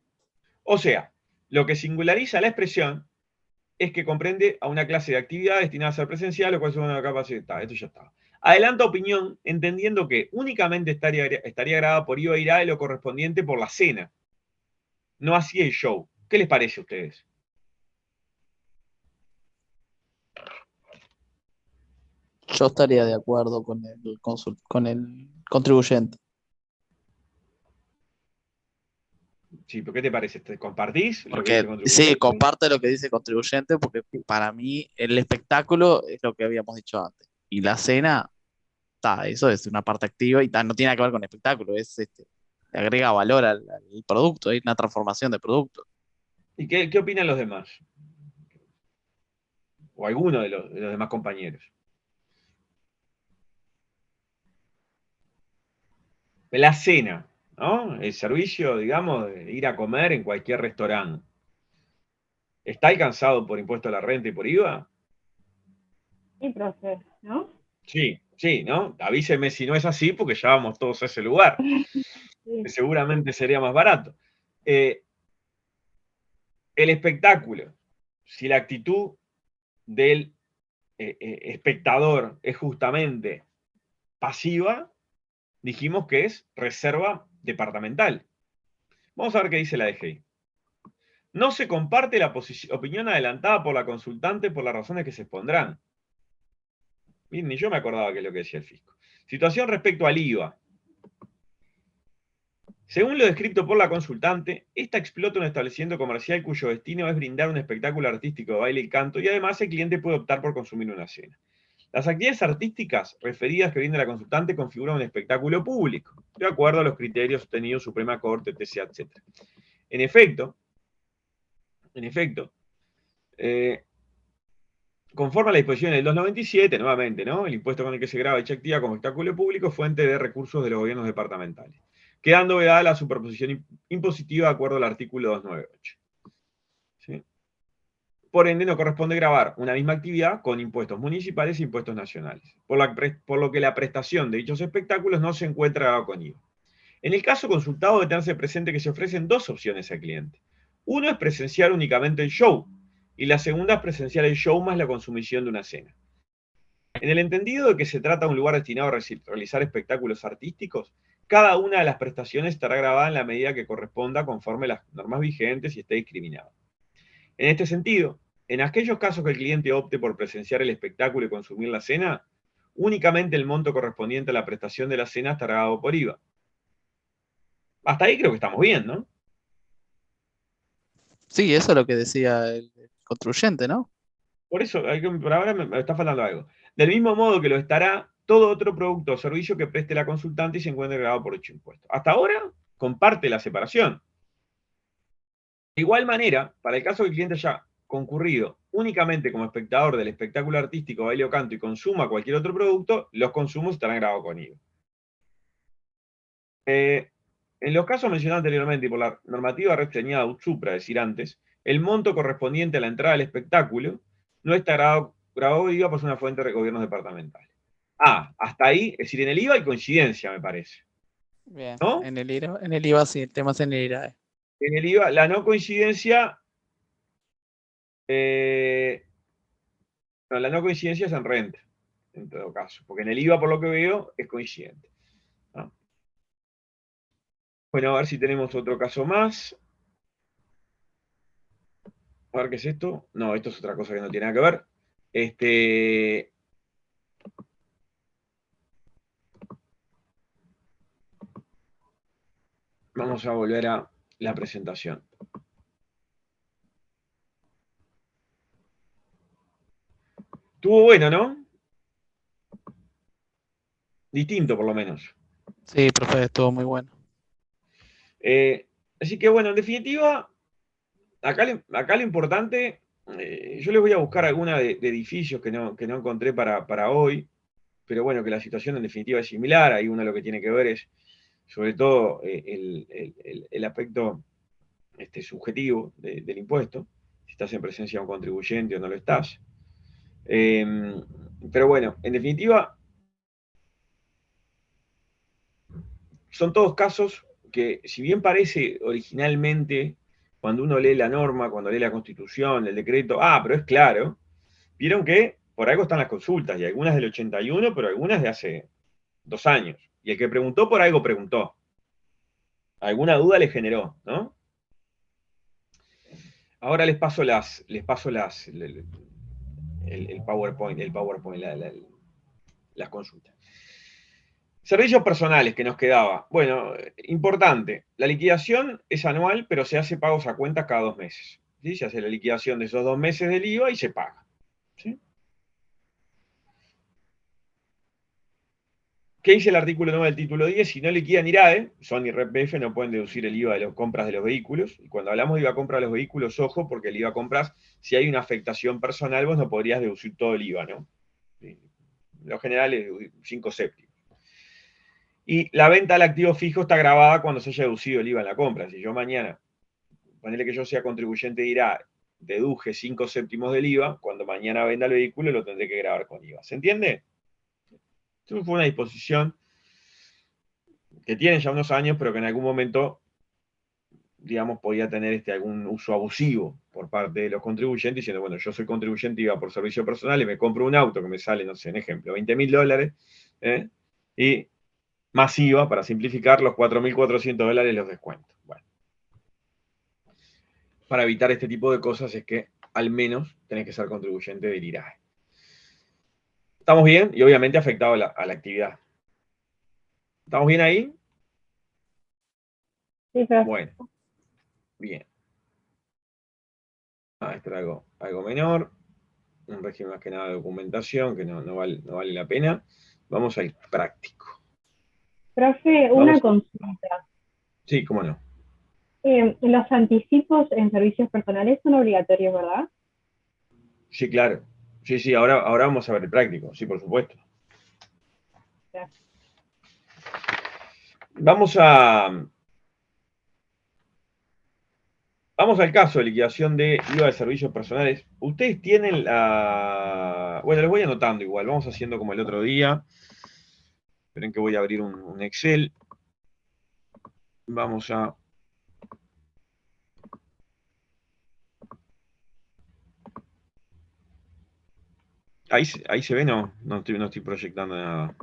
O sea, lo que singulariza la expresión es que comprende a una clase de actividad destinada a ser presencial, lo cual es una capacidad. Esto ya está. Adelanta opinión, entendiendo que únicamente estaría grabada por IVA irá de lo correspondiente por la cena, no así el show. ¿Qué les parece a ustedes? Yo estaría de acuerdo con con el contribuyente. Sí, ¿pero qué te parece? ¿Te compartís lo que dice Porque el sí, contribuyente? comparte lo que dice el contribuyente, porque para mí el espectáculo es lo que habíamos dicho antes. Y la cena, eso es una parte activa y no tiene nada que ver con el espectáculo, le agrega valor al producto, hay una transformación de producto. ¿Y qué opinan los demás? o alguno de los demás compañeros. La cena, ¿no? El servicio, digamos, de ir a comer en cualquier restaurante. ¿Está alcanzado por impuesto a la renta y por IVA? Sí, profe, ¿no? Sí, sí, ¿no? Avíseme si no es así, porque ya vamos todos a ese lugar, Sí. que seguramente sería más barato. El espectáculo, si la actitud del espectador es justamente pasiva, dijimos que es reserva departamental. Vamos a ver qué dice la DGI. No se comparte la opinión adelantada por la consultante por las razones que se expondrán. Miren, ni yo me acordaba que es lo que decía el fisco. Situación respecto al IVA. Según lo descrito por la consultante, esta explota un establecimiento comercial cuyo destino es brindar un espectáculo artístico de baile y canto, y además el cliente puede optar por consumir una cena. Las actividades artísticas referidas que brinda la consultante configuran un espectáculo público, de acuerdo a los criterios obtenidos Suprema Corte, etc., etc. En efecto, conforme a la disposición del 297, nuevamente, ¿no? El impuesto con el que se grava dicha actividad como espectáculo público es fuente de recursos de los gobiernos departamentales, quedando vedada la superposición impositiva de acuerdo al artículo 298. ¿Sí? Por ende, no corresponde gravar una misma actividad con impuestos municipales e impuestos nacionales, por lo que la prestación de dichos espectáculos no se encuentra grabada con IVA. En el caso consultado, debe tenerse presente que se ofrecen dos opciones al cliente. Uno es presenciar únicamente el show, y la segunda es presenciar el show más la consumición de una cena. En el entendido de que se trata de un lugar destinado a realizar espectáculos artísticos, cada una de las prestaciones estará grabada en la medida que corresponda conforme las normas vigentes y esté discriminado. En este sentido, en aquellos casos que el cliente opte por presenciar el espectáculo y consumir la cena, únicamente el monto correspondiente a la prestación de la cena estará grabado por IVA. Hasta ahí creo que estamos bien, ¿no? Sí, eso es lo que decía el contribuyente, ¿no? Por eso, por ahora me está faltando algo. Del mismo modo que lo estará todo otro producto o servicio que preste la consultante y se encuentre grabado por dicho impuesto. Hasta ahora comparte la separación. De igual manera, para el caso que el cliente haya concurrido únicamente como espectador del espectáculo artístico, baile o canto y consuma cualquier otro producto, los consumos estarán grabados con IVA. En los casos mencionados anteriormente y por la normativa reseñada UTSUPRA, es decir, antes, el monto correspondiente a la entrada del espectáculo no está grabado IVA por una fuente de gobiernos departamentales. Hasta ahí, es decir, en el IVA hay coincidencia, me parece. Bien, ¿No? en el IVA sí, el tema es en el IRAE. En el IVA, la no coincidencia, no, la no coincidencia es en renta, en todo caso, porque en el IVA, por lo que veo, es coincidente, ¿no? Bueno, a ver si tenemos otro caso más. A ver qué es esto. No, esto es otra cosa que no tiene nada que ver. Vamos a volver a la presentación. Estuvo bueno, ¿no? Distinto, por lo menos. Sí, profe, estuvo muy bueno. Así que, bueno, en definitiva, acá lo importante, yo les voy a buscar alguna de edificios que no encontré para hoy, pero bueno, que la situación en definitiva es similar. Ahí uno lo que tiene que ver es, sobre todo, el aspecto subjetivo del impuesto, si estás en presencia de un contribuyente o no lo estás. Pero bueno, en definitiva, son todos casos que, si bien parece originalmente, cuando uno lee la norma, cuando lee la Constitución, el decreto, pero es claro, vieron que por algo están las consultas, y algunas del 81, pero algunas de hace 2 años. Y el que preguntó por algo preguntó. Alguna duda le generó, ¿no? Ahora les paso el PowerPoint, las consultas. Servicios personales que nos quedaba. Bueno, importante. La liquidación es anual, pero se hace pagos a cuenta cada 2 meses. ¿Sí? Se hace la liquidación de esos 2 meses del IVA y se paga. ¿Sí? ¿Qué dice el artículo 9 del título 10? Si no liquidan IRAE, son IRPF, no pueden deducir el IVA de las compras de los vehículos. Y cuando hablamos de IVA compra de los vehículos, ojo, porque el IVA compras, si hay una afectación personal, vos no podrías deducir todo el IVA, ¿no? Lo general es 5/7. Y la venta del activo fijo está grabada cuando se haya deducido el IVA en la compra. Si yo mañana, ponele que yo sea contribuyente de IRAE, deduje 5/7 del IVA, cuando mañana venda el vehículo lo tendré que grabar con IVA. ¿Se entiende? Esto fue una disposición que tiene ya unos años, pero que en algún momento, digamos, podía tener algún uso abusivo por parte de los contribuyentes, diciendo, bueno, yo soy contribuyente IVA por servicio personal y me compro un auto que me sale, no sé, en ejemplo, $20.000, y más IVA, para simplificar, los $4.400 los descuento. Bueno, para evitar este tipo de cosas es que al menos tenés que ser contribuyente del IRAE. ¿Estamos bien? Y obviamente afectado a la actividad. ¿Estamos bien ahí? Sí, profe. Bueno, bien. Esto era algo menor. Un régimen más que nada de documentación, que no vale la pena. Vamos al práctico. Profe, Vamos. una consulta. Sí, cómo no. Los anticipos en servicios personales son obligatorios, ¿verdad? Sí, claro. Sí, ahora vamos a ver el práctico, sí, por supuesto. Gracias. Vamos al caso de liquidación de IVA de servicios personales. Ustedes tienen la... Bueno, les voy anotando igual, vamos haciendo como el otro día. Esperen que voy a abrir un Excel. Vamos a... Ahí se ve, no estoy proyectando nada.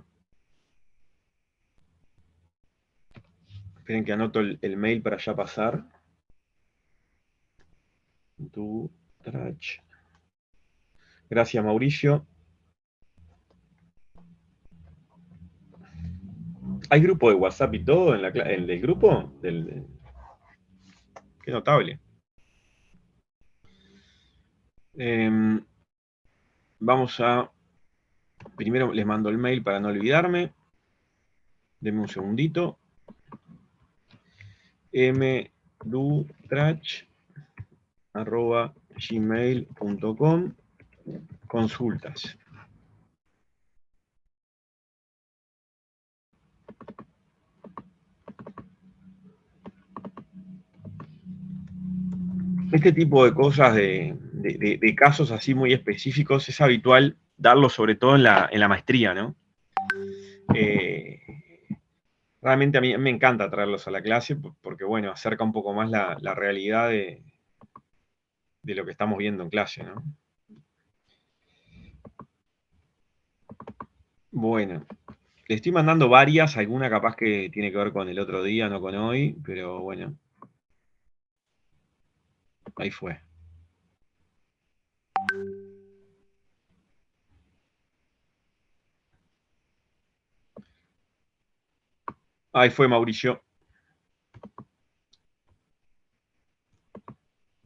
Esperen que anoto el mail para ya pasar. Gracias, Mauricio. ¿Hay grupo de WhatsApp y todo en el grupo? Qué notable. Vamos a... Primero les mando el mail para no olvidarme. Denme un segundito. mdutrach@gmail.com. Consultas. Este tipo de cosas, de casos así muy específicos, es habitual darlo sobre todo en la maestría, ¿no? Realmente a mí me encanta traerlos a la clase porque, bueno, acerca un poco más la realidad de lo que estamos viendo en clase, ¿no? Bueno, le estoy mandando varias, alguna capaz que tiene que ver con el otro día, no con hoy, pero bueno. Ahí fue. Ahí fue, Mauricio.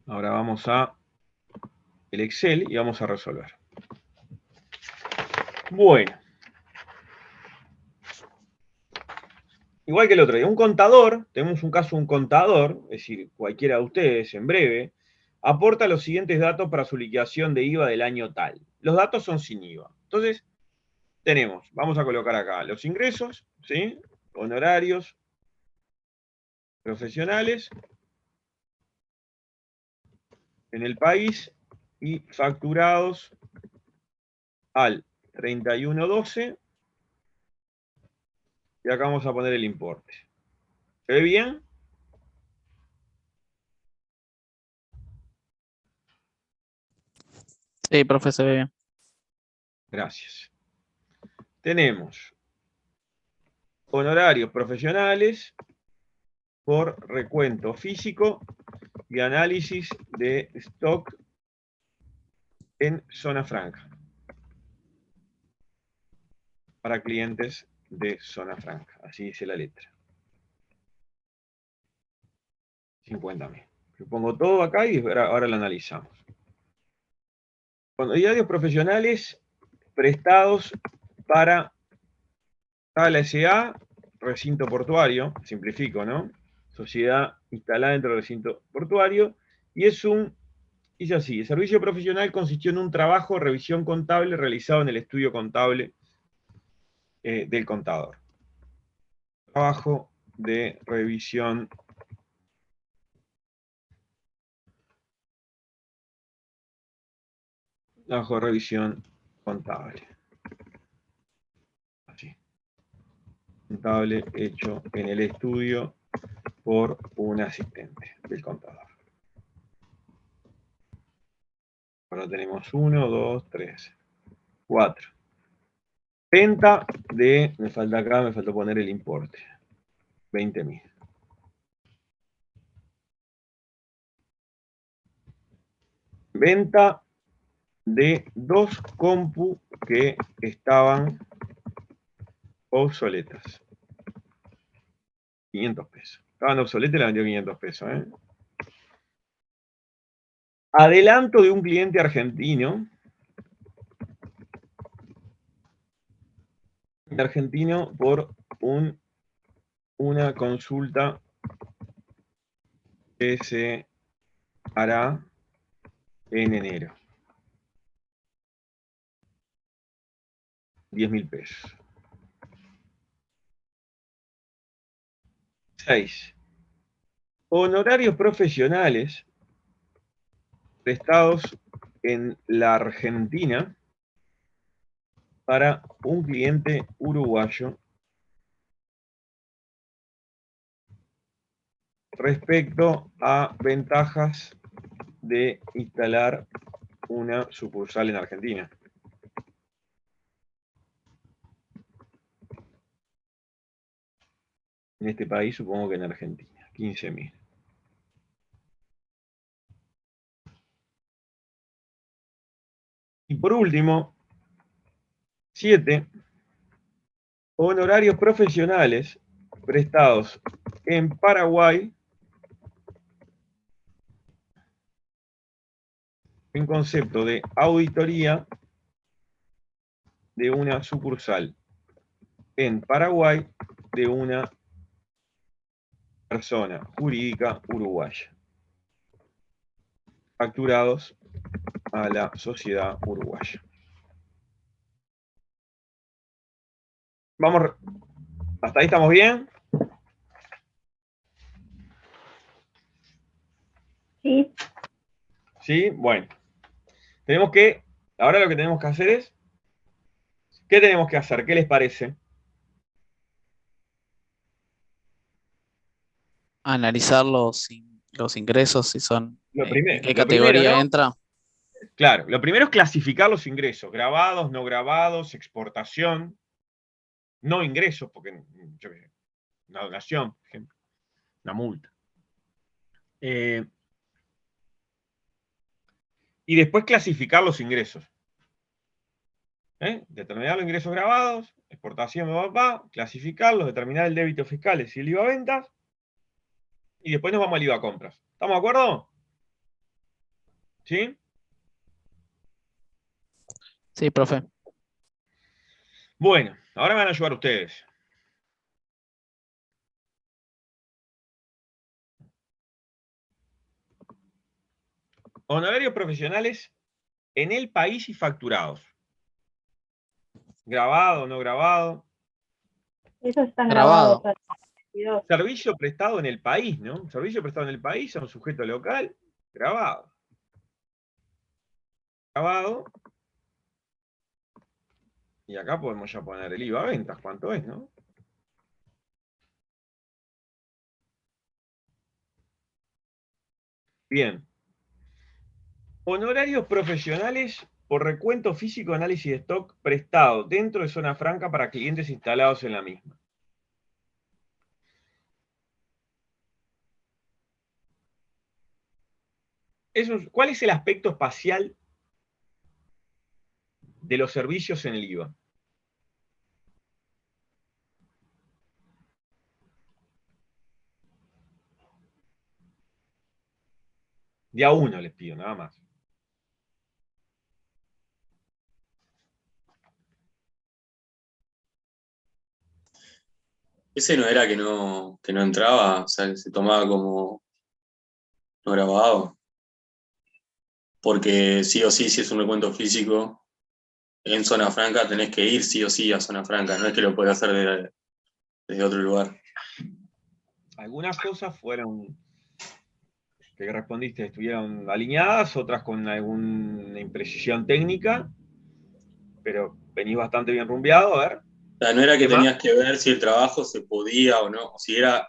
Ahora vamos a el Excel y vamos a resolver. Bueno. Igual que el otro día, un contador, tenemos un caso de un contador, es decir, cualquiera de ustedes en breve, aporta los siguientes datos para su liquidación de IVA del año tal. Los datos son sin IVA. Entonces, tenemos, vamos a colocar acá los ingresos, ¿sí? Honorarios profesionales en el país y facturados al 31/12. Y acá vamos a poner el importe. ¿Se ve bien? Sí, profe, se ve bien. Gracias. Tenemos honorarios profesionales por recuento físico y análisis de stock en zona franca. Para clientes de zona franca. Así dice la letra. 50.000. Yo pongo todo acá y ahora lo analizamos. Honorarios profesionales prestados para Sala S.A., recinto portuario, simplifico, ¿no? Sociedad instalada dentro del recinto portuario, y dice así: el servicio profesional consistió en un trabajo de revisión contable realizado en el estudio contable del contador. Trabajo de revisión contable. Así. Contable hecho en el estudio por un asistente del contador. Ahora tenemos 1, 2, 3, 4. Venta de, me faltó poner el importe, 20.000. Venta de 2 compu que estaban obsoletas. 500 pesos. Estaban obsoletas y la vendió 500 pesos. Adelanto de un cliente argentino. Por una consulta que se hará en enero. 10.000 pesos. 6. Honorarios profesionales prestados en la Argentina para un cliente uruguayo respecto a ventajas de instalar una sucursal en Argentina. En este país, supongo que en Argentina. 15.000. Y por último, 7. Honorarios profesionales prestados en Paraguay en concepto de auditoría de una sucursal en Paraguay de una persona jurídica uruguaya, facturados a la sociedad uruguaya. Vamos, ¿hasta ahí estamos bien? Sí. Sí, bueno. Ahora lo que tenemos que hacer es, ¿qué tenemos que hacer? ¿Qué les parece? Analizar los ingresos, si son, en qué Lo primero, categoría ¿no? entra. Claro, lo primero es clasificar los ingresos, grabados, no grabados, exportación, no ingresos, porque, yo qué sé, una donación, por ejemplo, una multa. Y después clasificar los ingresos. Determinar los ingresos grabados, exportación, clasificarlos, determinar el débito fiscal y el IVA a ventas, y después nos vamos al IVA a compras. ¿Estamos de acuerdo? ¿Sí? Sí, profe. Bueno, ahora me van a ayudar ustedes. Honorarios profesionales en el país y facturados. ¿Grabado o no grabado? Eso está Grabado. grabado. Servicio prestado en el país, ¿no? Servicio prestado en el país a un sujeto local, grabado. Grabado. Y acá podemos ya poner el IVA a ventas, ¿cuánto es, no? Bien. Honorarios profesionales por recuento físico, análisis de stock prestado dentro de zona franca para clientes instalados en la misma. ¿Cuál es el aspecto espacial de los servicios en el IVA? De a uno les pido, nada más. Ese no era que no entraba, o sea, que se tomaba como no grabado. Porque sí o sí, si es un recuento físico, en zona franca tenés que ir sí o sí a zona franca, no es que lo podés hacer desde otro lugar. Algunas cosas fueron que respondiste estuvieron alineadas, otras con alguna imprecisión técnica, pero venís bastante bien rumbeado, a ver, O sea, no era que ¿qué más? tenías que ver si el trabajo se podía o no, o si era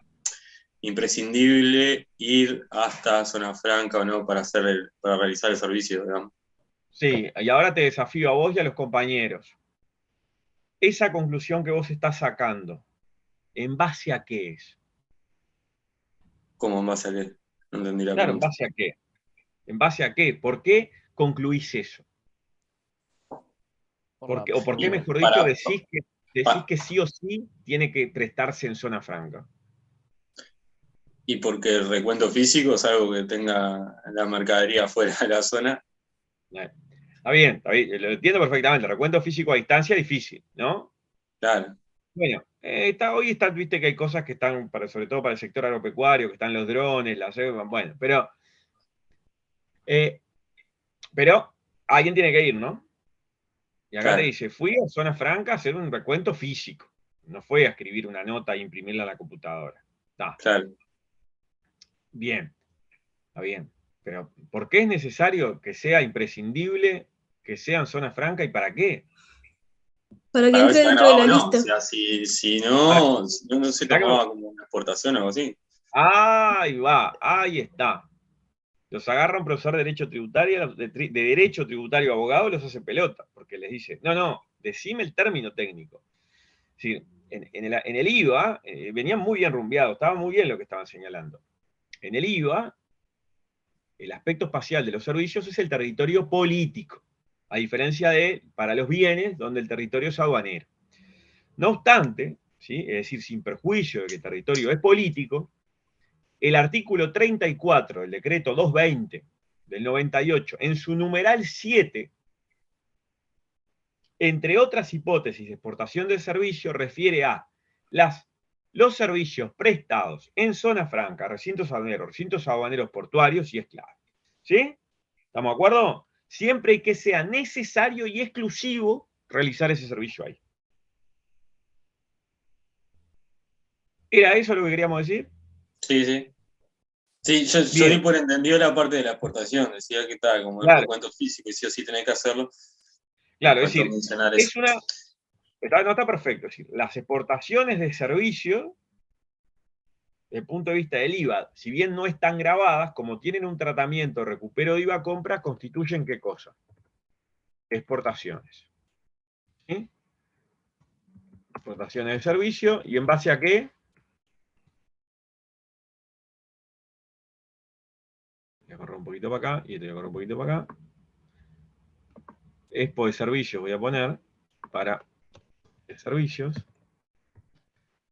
imprescindible ir hasta zona franca o no para realizar el servicio, digamos. Sí, y ahora te desafío a vos y a los compañeros. Esa conclusión que vos estás sacando, ¿en base a qué es? ¿Cómo en base a qué? No entendí la Claro, ¿en pregunta. base a qué? ¿En base a qué? ¿Por qué concluís eso? Por la O por qué, Y absurda. mejor dicho, para, decís pa- que sí o sí tiene que prestarse en zona franca? y porque el recuento físico es algo que tenga la mercadería fuera de la zona, Está bien, lo entiendo perfectamente. El recuento físico a distancia es difícil, ¿no? claro. Bueno, viste que hay cosas que están, sobre todo para el sector agropecuario, que están los drones, bueno, eh, pero alguien tiene que ir, ¿no? Y acá te Claro, dice, fui a zona franca a hacer un recuento físico. No fue a escribir una nota e imprimirla en la computadora. Está claro. bien, está bien. Pero ¿por qué es necesario que sea imprescindible que sea en zona franca y para qué? Para que Para ver si entre está dentro de grabado la o no. O lista. sea, si Para, no se para que- tomaba como una exportación o algo así. ahí va, ahí está. Los agarra un profesor de Derecho Tributario, de Derecho Tributario Abogado, los hace pelota, porque les dice, no, decime el término técnico. Es decir, en el IVA venían muy bien rumbeados, estaba muy bien lo que estaban señalando. En el IVA, el aspecto espacial de los servicios es el territorio político, a diferencia de para los bienes, donde el territorio es aduanero. No obstante, ¿sí? Es decir, sin perjuicio de que el territorio es político, el artículo 34 del decreto 220 del 98, en su numeral 7, entre otras hipótesis de exportación de servicio, refiere a los servicios prestados en zona franca, recintos aduaneros portuarios y esclavos. ¿Sí? ¿Estamos de acuerdo? Siempre que sea necesario y exclusivo realizar ese servicio ahí. ¿Era eso lo que queríamos decir? Sí, sí. Sí, yo di Bien, por entendido la parte de la exportación, decía que estaba como el claro, recuento físico y sí o sí tenés que hacerlo, y me claro, es faltó decir, mencionar eso. es una, no está perfecto, es decir, las exportaciones de servicio, desde el punto de vista del IVA, si bien no están grabadas, como tienen un tratamiento de recupero de IVA compra, constituyen ¿qué cosa? Exportaciones. ¿Sí? Exportaciones de servicio, ¿y en base a qué? Voy a correr un poquito para acá, y te voy a correr un poquito para acá. Expo de servicios voy a poner, para servicios.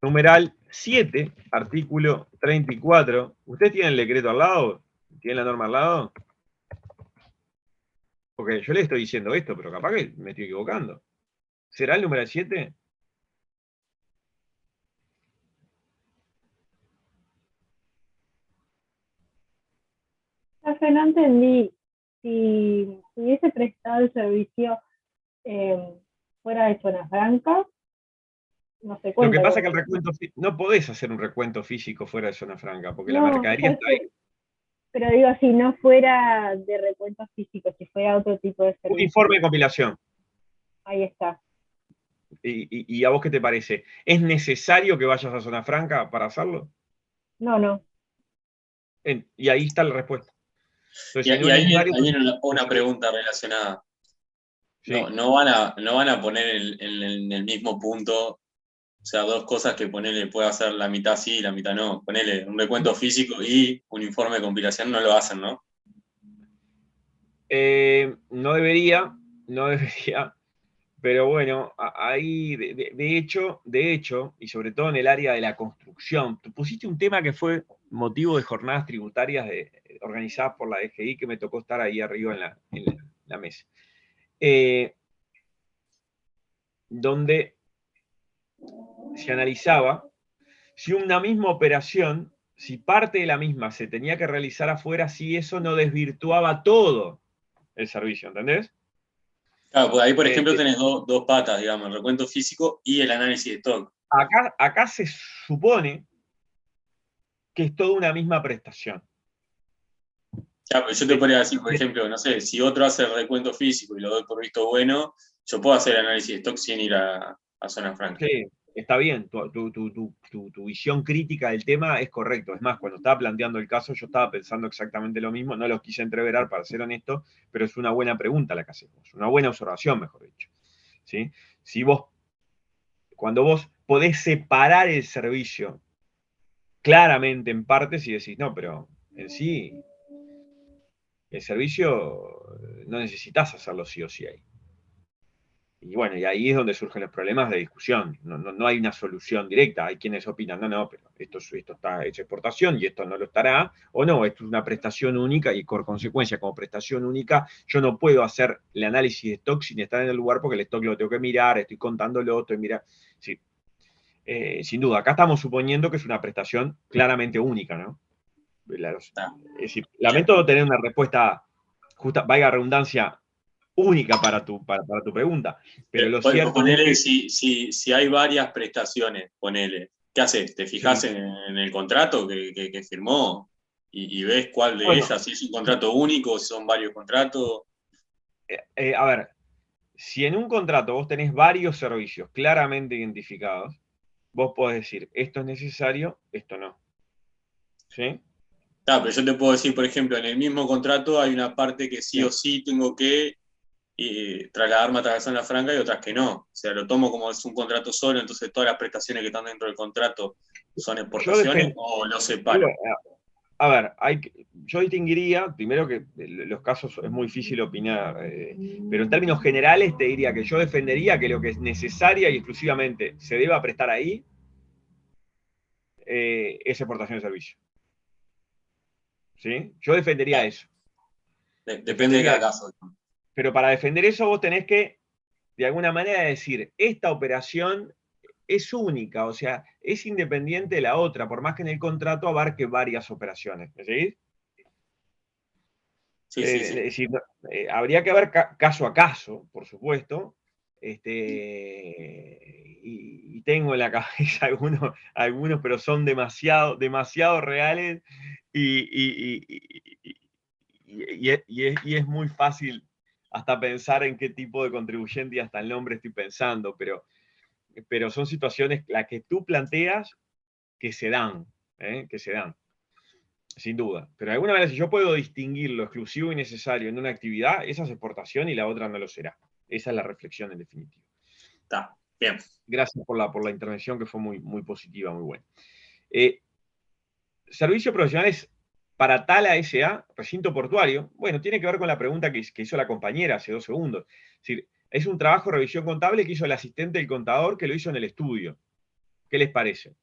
Numeral 7, artículo 34. ¿Usted tiene el decreto al lado? ¿Tiene la norma al lado? Porque yo le estoy diciendo esto, pero capaz que me estoy equivocando. ¿Será el numeral 7? Profe, no entendí si hubiese prestado el servicio eh, fuera de zona franca, no se Lo que cuenta pasa es que igualmente. no podés hacer un recuento físico fuera de zona franca, porque la No, mercadería ya está sé, ahí. pero digo, si no fuera de recuento físico, si fuera otro tipo de Un servicio, informe de compilación. ahí está. ¿Y a vos qué te parece? ¿Es necesario que vayas a zona franca para hacerlo? No. Y ahí está la respuesta. Entonces, si no Y es ahí viene, necesario, ahí viene una servicio. pregunta relacionada. No, Sí. no van a poner en el mismo punto, o sea, dos cosas que ponerle puede hacer la mitad sí y la mitad no. Ponerle un recuento físico y un informe de compilación no lo hacen, ¿no? No debería, pero bueno, ahí de hecho, y sobre todo en el área de la construcción, tú pusiste un tema que fue motivo de jornadas tributarias organizadas por la DGI, que me tocó estar ahí arriba en la mesa, donde se analizaba Si una misma operación, si parte de la misma se tenía que realizar afuera, si eso no desvirtuaba todo el servicio, ¿entendés? Claro, pues ahí, por Eh, ejemplo, tenés dos patas, digamos, el recuento físico y el análisis de stock. acá se supone que es toda una misma prestación. Claro, pues yo te podría decir, por ejemplo, no sé, si otro hace el recuento físico y lo doy por visto bueno, yo puedo hacer el análisis de stock sin ir a zona franca. Sí, está bien, tu visión crítica del tema es correcto. Es más, cuando estaba planteando el caso, yo estaba pensando exactamente lo mismo, no lo quise entreverar para ser honesto, pero es una buena pregunta la que hacemos, una buena observación, mejor dicho. ¿Sí? Si vos, cuando vos podés separar el servicio claramente en partes y decís, no, pero en sí, el servicio no necesitas hacerlo sí o sí ahí. Y bueno, y ahí es donde surgen los problemas de discusión. No hay una solución directa. Hay quienes opinan, no, pero esto está hecho exportación y esto no lo estará. O no, esto es una prestación única y por consecuencia, como prestación única, yo no puedo hacer el análisis de stock sin estar en el lugar porque el stock lo tengo que mirar, estoy contándolo, estoy mirando. Sí. Sin duda, acá estamos suponiendo que es una prestación claramente única, ¿no? Es decir, lamento no tener una respuesta justa, valga redundancia, única para tu pregunta. Pero lo cierto es Ponele, que. si hay varias prestaciones, ponele, ¿qué haces? ¿Te fijas Sí. en el contrato que firmó y ves cuál de Bueno, ellas, si es un contrato único, si son varios contratos? a ver, si en un contrato vos tenés varios servicios claramente identificados, vos podés decir, esto es necesario, esto no. ¿Sí? Claro, pero yo te puedo decir, por ejemplo, en el mismo contrato hay una parte que sí Sí. o sí tengo que trasladarme a través de la franca y otras que no. O sea, lo tomo como es un contrato solo, entonces todas las prestaciones que están dentro del contrato son Yo exportaciones defend- o lo digo, separo. a ver, yo distinguiría, primero que los casos es muy difícil opinar, pero en términos generales te diría que yo defendería que lo que es necesaria y exclusivamente se deba prestar ahí es exportación de servicio. ¿Sí? Yo defendería eso. Depende de Defendería cada eso. caso. Pero para defender eso vos tenés que, de alguna manera, decir, esta operación es única, o sea, es independiente de la otra, por más que en el contrato abarque varias operaciones. ¿Me seguís? Sí, sí, Es sí. decir, habría que ver caso a caso, por supuesto, y tengo en la cabeza algunos, pero son demasiado reales y es muy fácil hasta pensar en qué tipo de contribuyente y hasta el nombre estoy pensando, pero son situaciones las que tú planteas que se dan, que se dan. Sin duda. Pero de alguna manera, si yo puedo distinguir lo exclusivo y necesario en una actividad, esa es exportación y la otra no lo será. Esa es la reflexión en definitiva. Está, bien. Gracias por la intervención que fue muy positiva, muy buena. Servicios profesionales para Tala S.A., recinto portuario. Bueno, tiene que ver con la pregunta que hizo la compañera hace 2 segundos. Es decir, es un trabajo de revisión contable que hizo el asistente del contador que lo hizo en el estudio. ¿Qué les parece?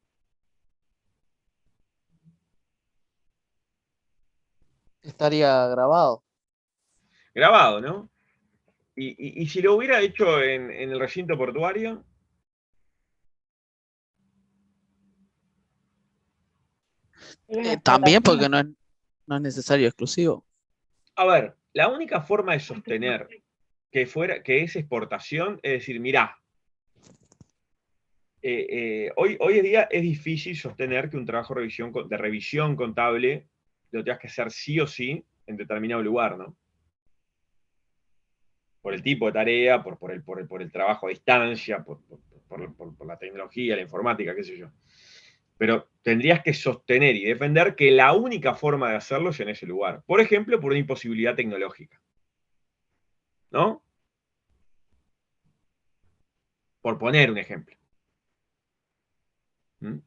Estaría grabado. Grabado, ¿no? Y si lo hubiera hecho en el recinto portuario, También porque no es necesario exclusivo. a ver, la única forma de sostener que es exportación es decir, mirá, hoy en día es difícil sostener que un trabajo de revisión contable lo tengas que hacer sí o sí en determinado lugar, ¿no? Por el tipo de tarea, por el trabajo a distancia, por la tecnología, la informática, qué sé yo. Pero tendrías que sostener y defender que la única forma de hacerlo es en ese lugar. Por ejemplo, por una imposibilidad tecnológica. ¿No? Por poner un ejemplo. ¿Mm?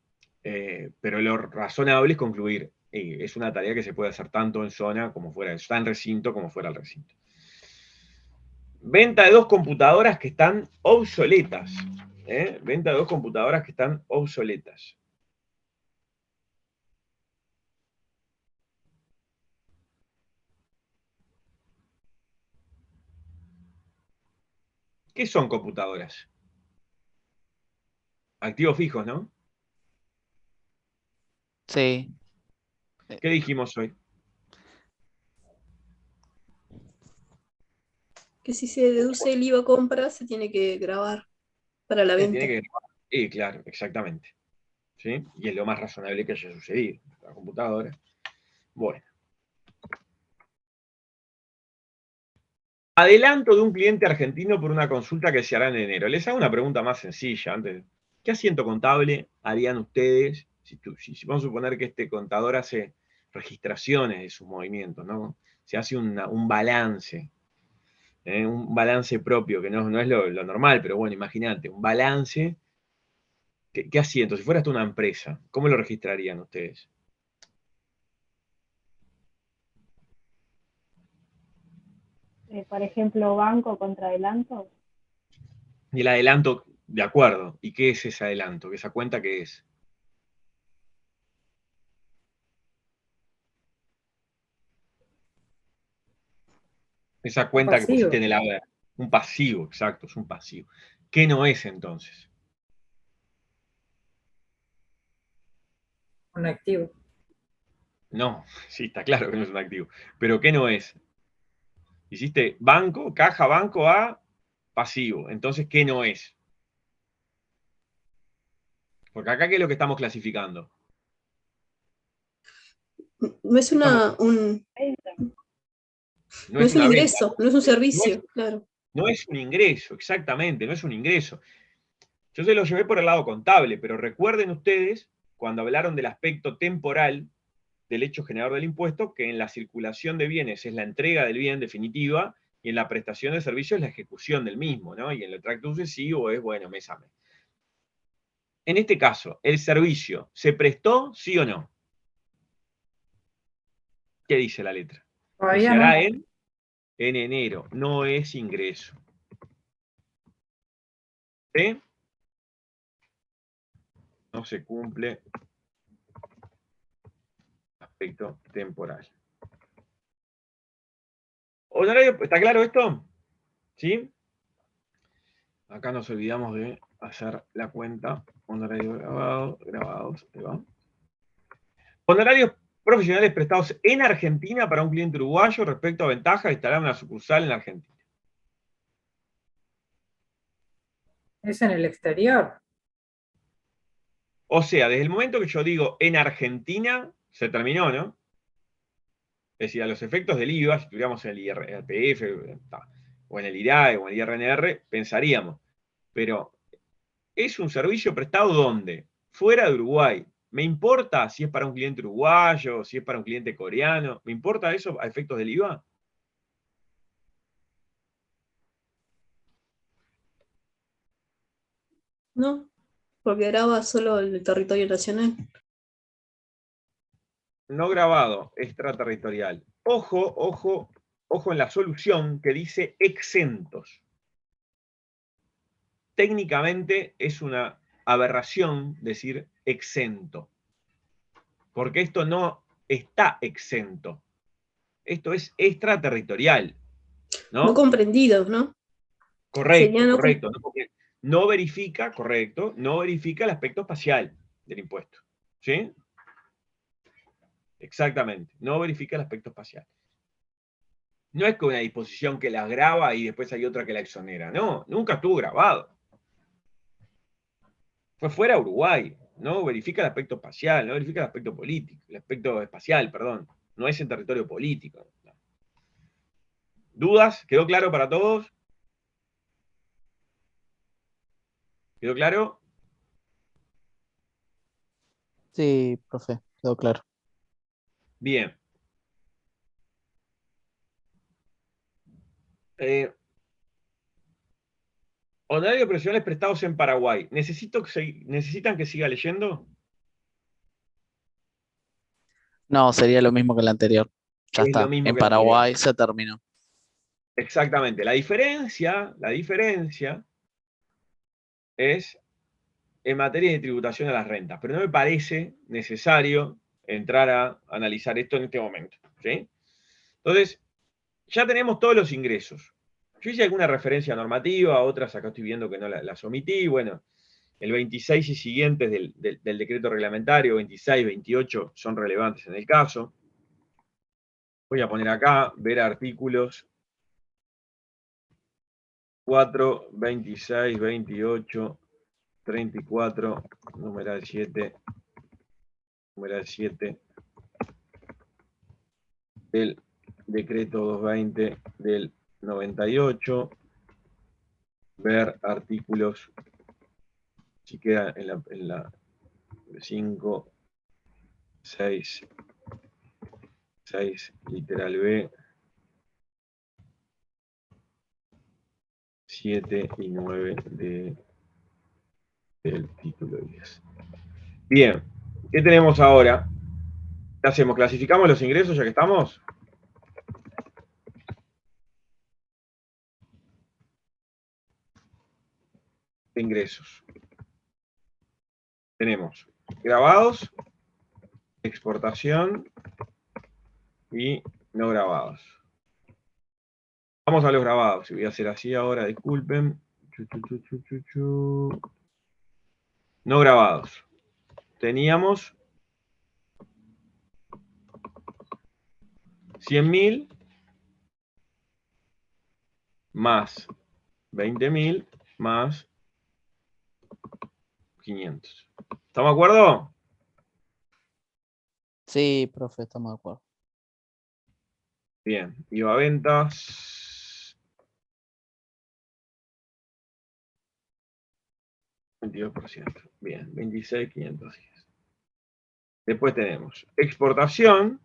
Pero lo razonable es concluir. Es una tarea que se puede hacer tanto en zona como fuera, está en recinto como fuera del recinto. Venta de 2 computadoras que están obsoletas. Venta de 2 computadoras que están obsoletas. ¿Qué son computadoras? Activos fijos, ¿no? Sí. ¿Qué dijimos hoy? Que si se deduce el IVA compra, se tiene que grabar para la venta. Tiene que grabar. Sí, claro, exactamente. ¿Sí? Y es lo más razonable que haya sucedido. La computadora. Bueno. Adelanto de un cliente argentino por una consulta que se hará en enero. Les hago una pregunta más sencilla antes. ¿Qué asiento contable harían ustedes si vamos a suponer que este contador hace registraciones de sus movimientos, ¿no? Se hace un balance, un balance propio, que no es lo normal, pero bueno, imagínate, un balance. ¿Qué asiento? Si fuera hasta una empresa, ¿cómo lo registrarían ustedes? Por ejemplo, banco contra adelanto. Y el adelanto, de acuerdo. ¿Y qué es ese adelanto? ¿Esa cuenta qué es? Esa cuenta que Pasivo. pusiste en el haber. Un pasivo, exacto, es un pasivo. ¿Qué no es entonces? Un activo. No, sí, está claro que no es un activo. Pero ¿qué no es? Hiciste banco, caja, banco a pasivo. Entonces, ¿qué no es? Porque acá, ¿qué es lo que estamos clasificando? No es No no es es un una venta, ingreso, no es un no es, servicio, claro. no es un ingreso, exactamente, no es un ingreso. Yo se lo llevé por el lado contable, pero recuerden ustedes, cuando hablaron del aspecto temporal del hecho generador del impuesto, que en la circulación de bienes es la entrega del bien definitiva y en la prestación de servicios es la ejecución del mismo, ¿no? Y en el tracto sucesivo es, bueno, mes a mes. En este caso, ¿el servicio se prestó, sí o no? ¿Qué dice la letra? Que Todavía se no. hará en enero, no es ingreso. ¿Sí? No se cumple aspecto temporal. Honorario, ¿está claro esto? ¿Sí? Acá nos olvidamos de hacer la cuenta. Honorario grabado, grabados, ahí va. Honorarios profesionales prestados en Argentina para un cliente uruguayo respecto a ventaja de instalar una sucursal en Argentina. Es en el exterior. O sea, desde el momento que yo digo en Argentina, se terminó, ¿no? Es decir, a los efectos del IVA, si estuviéramos en el IRPF, o en el IRAE, o en el IRNR, pensaríamos. Pero es un servicio prestado ¿dónde? Fuera de Uruguay. ¿Me importa si es para un cliente uruguayo, si es para un cliente coreano? ¿Me importa eso a efectos del IVA? ¿No? Porque graba solo el territorio nacional. No grabado, extraterritorial. Ojo, ojo, ojo en la solución que dice exentos. Técnicamente es una aberración decir exento, porque esto no está exento. Esto es extraterritorial, No ¿no? comprendidos, ¿no? Sería Correcto, no correcto. ¿No? Porque no verifica, correcto, no verifica el aspecto espacial del impuesto. ¿Sí? Exactamente, no verifica el aspecto espacial. No es que una disposición que la graba y después hay otra que la exonera. No, nunca estuvo grabado. Fue fuera de Uruguay. No verifica el aspecto espacial, no verifica el aspecto político, el aspecto espacial, perdón. No es en territorio político. No. ¿Dudas? ¿Quedó claro para todos? ¿Quedó claro? Sí, profe, quedó claro. Bien. Honorarios profesionales prestados en Paraguay. ¿Necesitan que siga leyendo? No, sería lo mismo que el anterior. Ya Es lo está. mismo En que el anterior. Paraguay se terminó. Exactamente. La diferencia es en materia de tributación a las rentas, pero no me parece necesario entrar a analizar esto en este momento. ¿Sí? Entonces, ya tenemos todos los ingresos. Yo hice alguna referencia normativa, otras acá estoy viendo que no las omití, bueno, El 26 y siguientes del decreto reglamentario, 26, 28, son relevantes en el caso. Voy a poner acá, ver artículos 4, 26, 28, 34, numeral 7, del decreto 220 del 98, ver artículos, si queda en la 5, 6, literal B, 7 y 9 del título 10. Bien, ¿qué tenemos ahora? ¿Qué hacemos? ¿Clasificamos los ingresos ya que estamos? Ingresos. Tenemos grabados, exportación y no grabados. Vamos a los grabados. Voy a hacer así ahora, disculpen. No grabados. Teníamos 100.000 más 20.000 más 500. ¿Estamos de acuerdo? Sí, profe, estamos de acuerdo. Bien, IVA ventas. 22%. Bien, 26.510. Después tenemos exportación.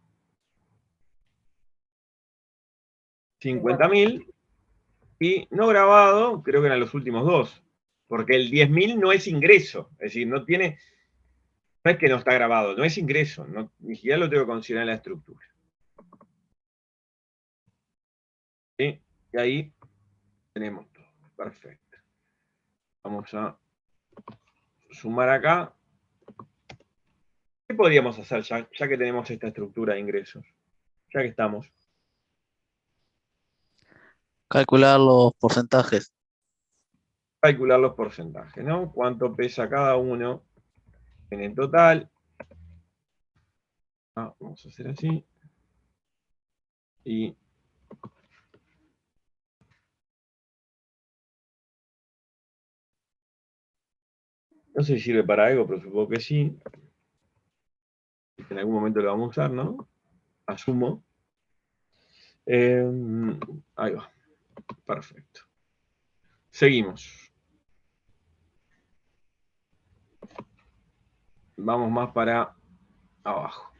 50.000. Y no grabado, creo que eran los últimos dos. Porque el 10.000 no es ingreso. Es decir, no tiene. No es que no está grabado, no es ingreso. No, ni siquiera lo tengo que considerar en la estructura. ¿Sí? Y ahí tenemos todo. Perfecto. Vamos a sumar acá. ¿Qué podríamos hacer ya que tenemos esta estructura de ingresos? Ya que estamos. Calcular los porcentajes. Calcular los porcentajes, ¿no? ¿Cuánto pesa cada uno en el total? Vamos a hacer así. Y no sé si sirve para algo, pero supongo que sí. En algún momento lo vamos a usar, ¿no? Asumo. Ahí va. Perfecto. Seguimos. Vamos más para abajo.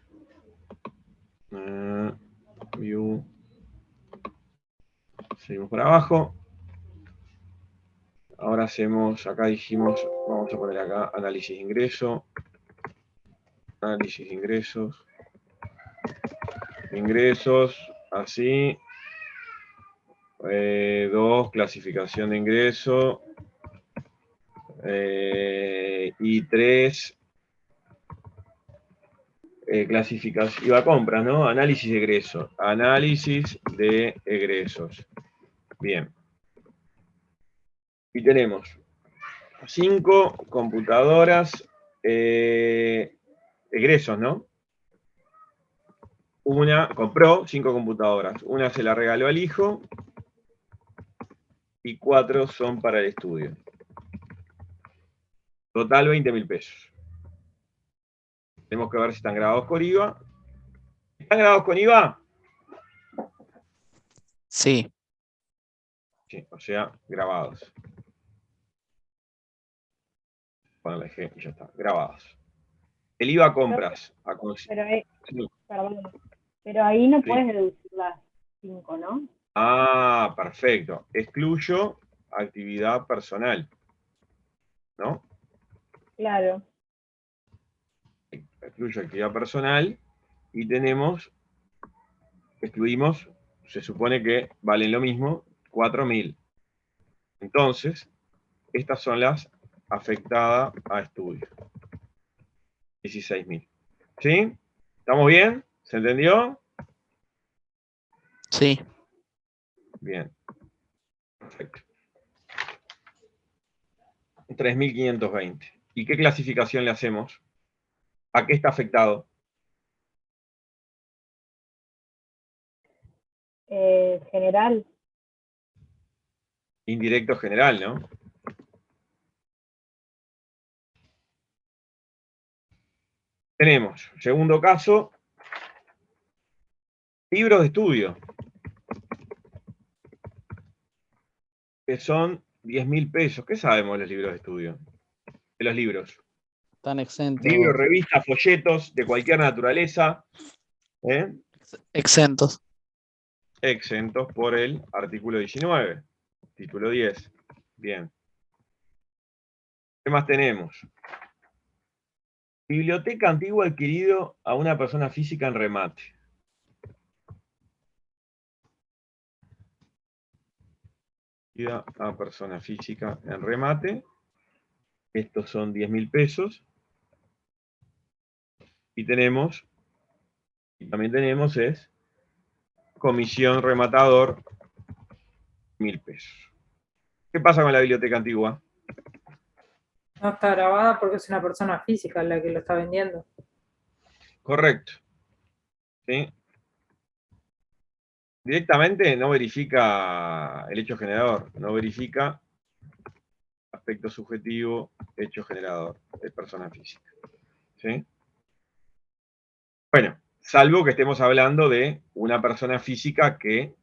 View. Seguimos para abajo. Ahora hacemos, acá dijimos, vamos a poner acá análisis de ingreso. Análisis de ingresos. Ingresos, así. 2, clasificación de ingreso. Y 3, clasificación, IVA compras, ¿no? Análisis de egresos. Análisis de egresos. Bien. Y tenemos 5 computadoras, egresos, ¿no? Una compró 5 computadoras. Una se la regaló al hijo. Y 4 son para el estudio. Total 20.000 pesos. Tenemos que ver si están grabados con IVA. ¿Están grabados con IVA? Sí. Sí, o sea, grabados. Bueno, la dejé y ya está. Grabados. El IVA compras. Pero ahí no Sí. puedes deducir las 5, ¿no? Ah, perfecto. Excluyo actividad personal. ¿No? Claro. Excluyo actividad personal y tenemos, excluimos, se supone que valen lo mismo, 4.000. Entonces, estas son las afectadas a estudio. 16.000. ¿Sí? ¿Estamos bien? ¿Se entendió? Sí. Bien. Perfecto. 3.520. ¿Y qué clasificación le hacemos? ¿A qué está afectado? General. Indirecto general, ¿no? Tenemos, segundo caso, libros de estudio, que son 10.000 pesos. ¿Qué sabemos de los libros de estudio? De los libros. Están exentos. Libros, revistas, folletos de cualquier naturaleza, Exentos. exentos por el artículo 19, título 10. Bien. ¿Qué más tenemos? Biblioteca antigua adquirido a una persona física en remate. A persona física en remate. Estos son 10.000 pesos. Y tenemos, también tenemos es comisión rematador, 1.000 pesos. ¿Qué pasa con la biblioteca antigua? No está grabada porque es una persona física la que lo está vendiendo. Correcto. ¿Sí? Directamente no verifica el hecho generador, no verifica aspecto subjetivo, hecho generador de persona física. ¿Sí? Bueno, salvo que estemos hablando de una persona física que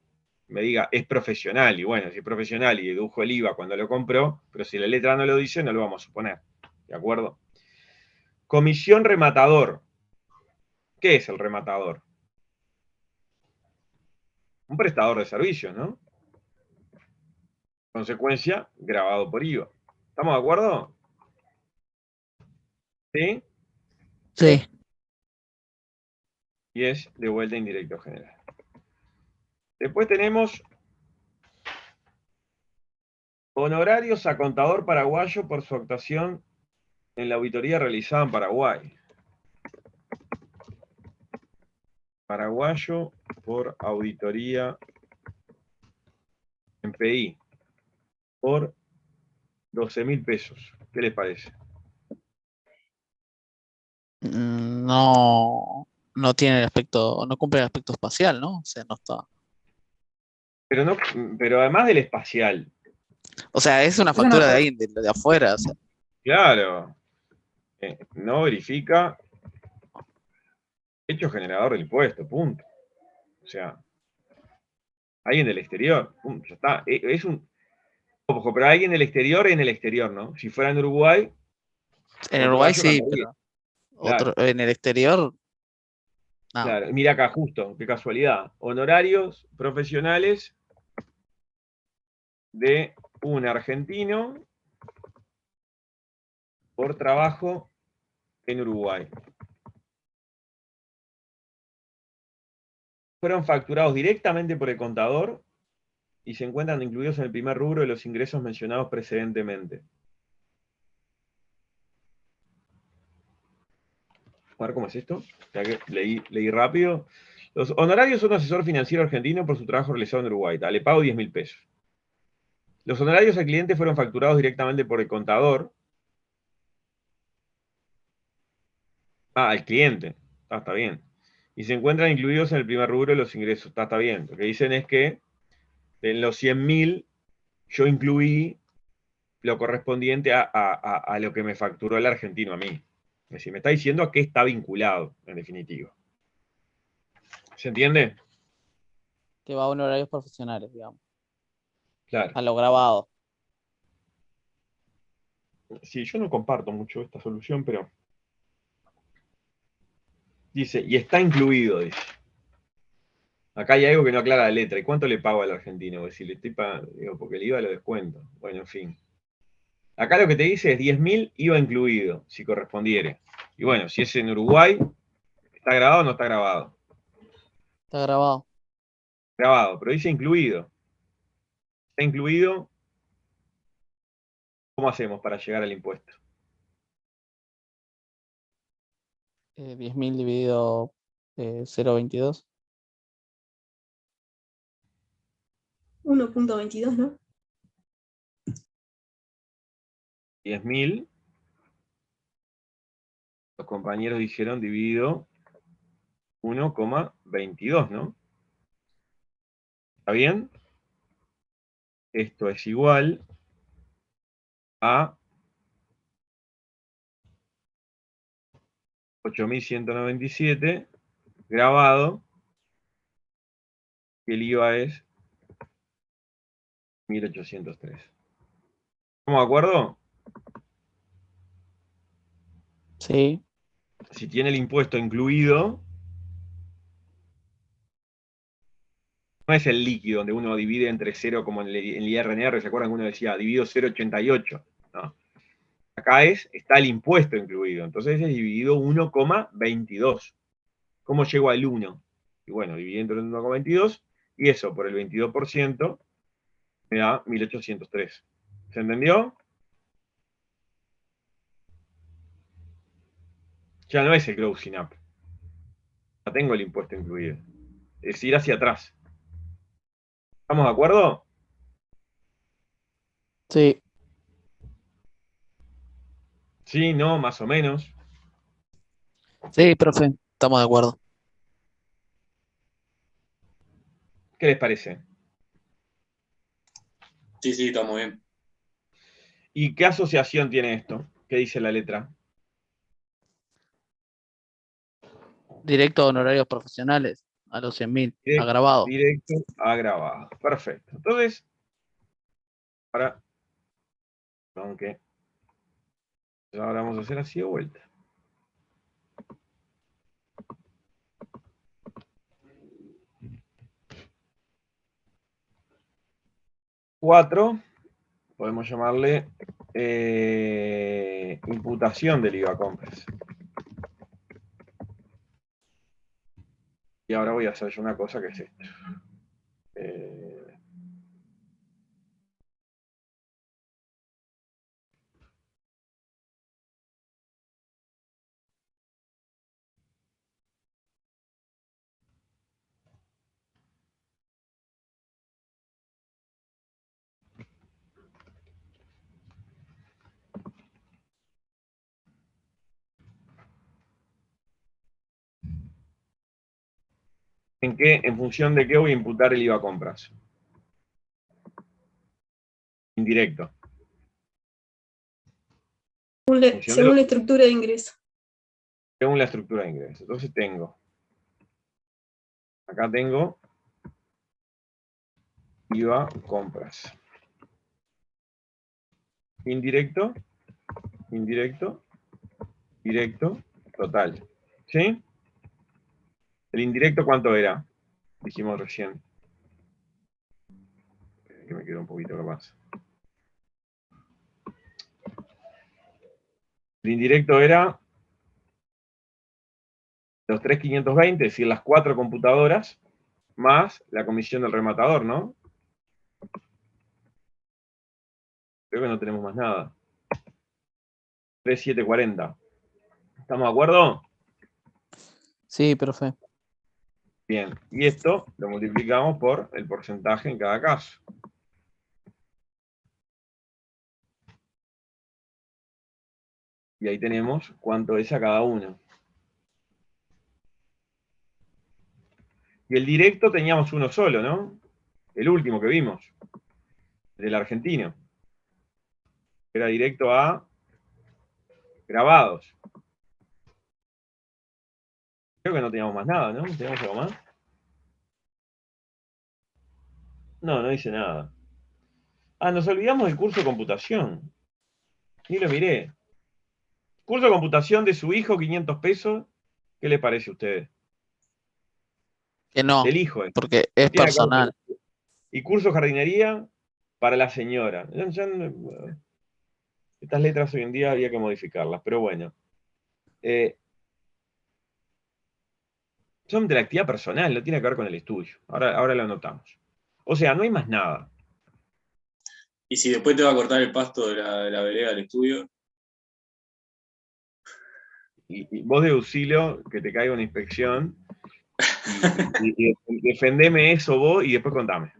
me diga es profesional, y bueno, si es profesional y dedujo el IVA cuando lo compró, pero si la letra no lo dice, no lo vamos a suponer. ¿De acuerdo? Comisión rematador. ¿Qué es el rematador? Un prestador de servicios, ¿no? Consecuencia, grabado por IVA. ¿Estamos de acuerdo? ¿Sí? Sí. Y es de vuelta indirecto general. Después tenemos honorarios a contador paraguayo por su actuación en la auditoría realizada en Paraguay. Paraguayo por auditoría en PI por 12.000 pesos. ¿Qué les parece? No, no tiene el aspecto, no cumple el aspecto espacial, ¿no? O sea, no está. Pero, no, pero además del espacial. O sea, es una Es una factura de cosa. ahí, de afuera. O sea, Claro. No verifica hecho generador del impuesto, punto. O sea, alguien del exterior, punto, ya está. Es un. Ojo, pero alguien del exterior en el exterior, ¿no? Si fuera en Uruguay, en otro Uruguay gallo sí, cantaría. pero Claro, en el exterior, no. claro. Mira acá, justo, qué casualidad. Honorarios profesionales de un argentino por trabajo en Uruguay. Fueron facturados directamente por el contador y se encuentran incluidos en el primer rubro de los ingresos mencionados precedentemente. A ver cómo es esto. Ya que leí rápido. Los honorarios son un asesor financiero argentino por su trabajo realizado en Uruguay. Le pago 10.000 pesos. Los honorarios al cliente fueron facturados directamente por el contador. Al cliente. Está bien. Y se encuentran incluidos en el primer rubro de los ingresos. Está bien. Lo que dicen es que en los 100.000 yo incluí lo correspondiente a lo que me facturó el argentino a mí. Es decir, me está diciendo a qué está vinculado, en definitiva. ¿Se entiende? Que va a honorarios profesionales, digamos, Claro. a lo grabado. Sí, yo no comparto mucho esta solución, pero dice, y está incluido, dice. Acá hay algo que no aclara la letra. ¿Y cuánto le pago al argentino? Pues si le estoy pagando, digo, porque el IVA lo descuento. Bueno, en fin. Acá lo que te dice es 10.000 IVA incluido, si correspondiere. Y bueno, si es en Uruguay, ¿está grabado o no está grabado? Está grabado. Grabado, pero dice incluido. Está incluido. ¿Cómo hacemos para llegar al impuesto? 10.000 dividido 0,22. 1.22, ¿no? 10.000. Los compañeros dijeron dividido 1,22, ¿no? ¿Está bien? Esto es igual a 8.197 grabado, y el IVA es 1.803. ¿Estamos de acuerdo? Sí. Si tiene el impuesto incluido, no es el líquido donde uno divide entre 0 como en el IRNR, ¿se acuerdan que uno decía dividido 0,88? ¿No? Acá está el impuesto incluido, entonces es dividido 1,22. ¿Cómo llego al 1? Y bueno, dividí entre 1,22 y eso por el 22% me da 1.803. ¿Se entendió? Ya no es el grossing up. Ya tengo el impuesto incluido. Es ir hacia atrás. ¿Estamos de acuerdo? Sí. Sí, no, más o menos. Sí, profe, estamos de acuerdo. ¿Qué les parece? Sí, sí, está muy bien. ¿Y qué asociación tiene esto? ¿Qué dice la letra? Directo a honorarios profesionales, a los 100.000, agravado. Directo agravado. Perfecto. Entonces, ahora, aunque ahora vamos a hacer así de vuelta. Cuatro, podemos llamarle imputación del IVA compras. Y ahora voy a hacer yo una cosa que es esto. ¿En función de qué voy a imputar el IVA compras? Indirecto. Según la estructura de ingreso. Según la estructura de ingreso. Entonces acá tengo IVA compras. Indirecto, indirecto, directo, total. ¿Sí? ¿El indirecto cuánto era? Dijimos recién. Que me quedó un poquito capaz. El indirecto era los 3.520, es decir, las 4 computadoras, más la comisión del rematador, ¿no? Creo que no tenemos más nada. 3.740. ¿Estamos de acuerdo? Sí, profe. Bien, y esto lo multiplicamos por el porcentaje en cada caso. Y ahí tenemos cuánto es a cada uno. Y el directo teníamos uno solo, ¿no? El último que vimos, del argentino. Era directo a grabados. Creo que no teníamos más nada, ¿no? ¿Tenemos algo más? No, no dice nada. Ah, nos olvidamos del curso de computación. Ni lo miré. Curso de computación de su hijo, 500 pesos. ¿Qué les parece a ustedes? Que no, Del hijo. porque es Tiene acá personal. y curso de jardinería para la señora. Estas letras hoy en día había que modificarlas, pero bueno. Son de la actividad personal, no tiene que ver con el estudio. Ahora lo anotamos. O sea, no hay más nada. Y si después te va a cortar el pasto de la vereda del estudio. Y vos de auxilio, que te caiga una inspección, y defendeme eso vos y después contame.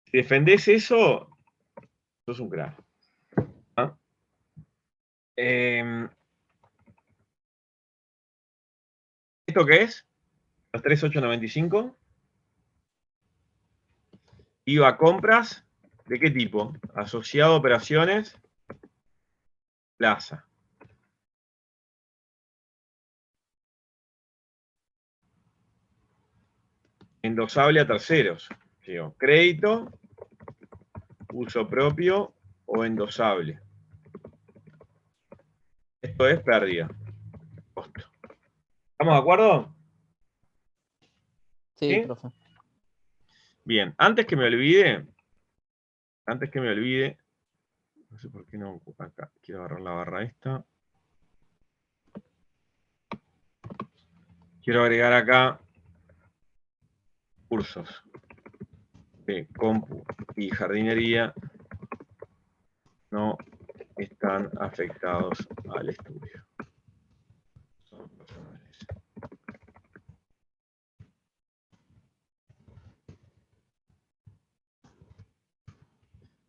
Si defendés eso, sos un crack. ¿Esto qué es? Los 3.895. IVA compras, ¿de qué tipo? Asociado a operaciones, plaza. Endosable a terceros. Digo, crédito, uso propio o endosable. Esto es pérdida. Costo. ¿Estamos de acuerdo? Sí, ¿Sí? profe. Bien, antes que me olvide, no sé por qué no, acá, quiero agarrar la barra esta. Quiero agregar acá cursos de compu y jardinería no están afectados al estudio. Son personales.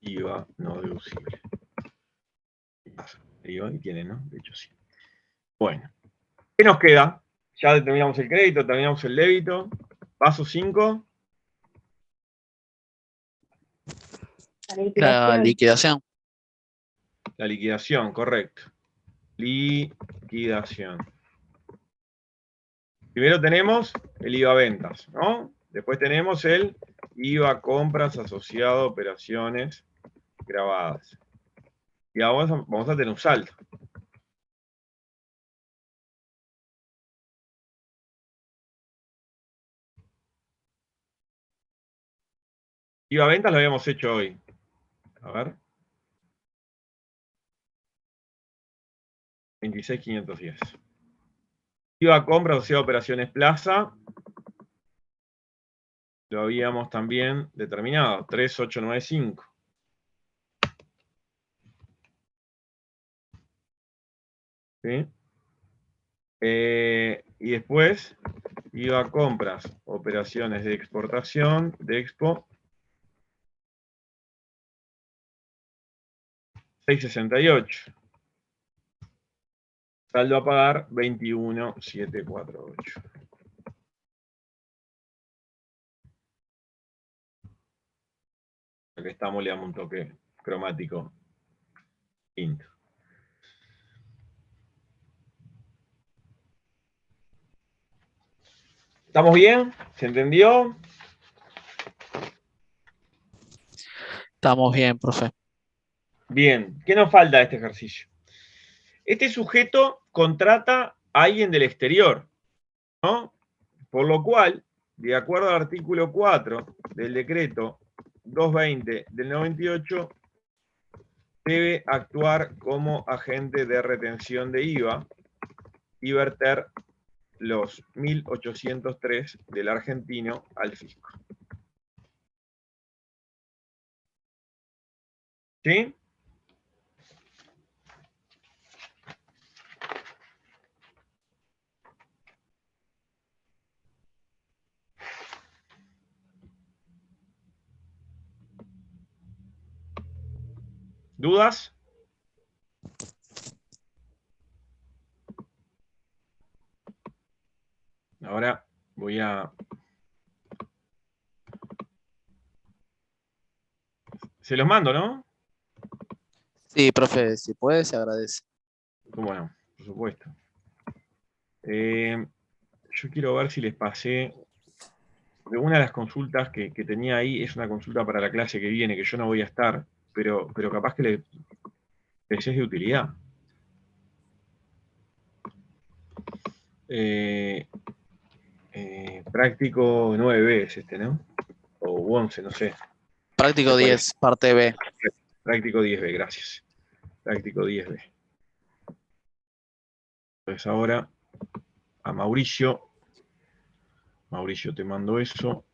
IVA no deducible. IVA y tiene, ¿no? De hecho sí. Bueno, ¿qué nos queda? Ya terminamos el crédito, terminamos el débito. Paso 5. La liquidación. La liquidación, correcto. Liquidación. Primero tenemos el IVA ventas, ¿no? Después tenemos el IVA compras asociado a operaciones grabadas. Y ahora vamos a tener un salto. IVA ventas lo habíamos hecho hoy. A ver. 26.510. IVA compra asociado a operaciones plaza. Lo habíamos también determinado. 3.895. ¿Sí? Y después, IVA compras, operaciones de exportación, de expo, 6.68. Saldo a pagar, 21.748. Aquí estamos, le damos un toque cromático quinto. ¿Estamos bien? ¿Se entendió? Estamos bien, profe. Bien, ¿qué nos falta de este ejercicio? Este sujeto contrata a alguien del exterior, ¿no? Por lo cual, de acuerdo al artículo 4 del decreto 220 del 98, debe actuar como agente de retención de IVA y verter los 1.803 del argentino al fisco. ¿Sí? ¿Dudas? Ahora voy a... Se los mando, ¿no? Sí, profe, si puede, se agradece. Bueno, por supuesto. Yo quiero ver si les pasé... Porque una de las consultas que tenía ahí es una consulta para la clase que viene, que yo no voy a estar, pero capaz que les es de utilidad. Práctico 9B es este, ¿no? O 11, no sé. Práctico 10, parte B. Práctico 10B, gracias. Práctico 10B. Entonces ahora a Mauricio. Mauricio, te mando eso.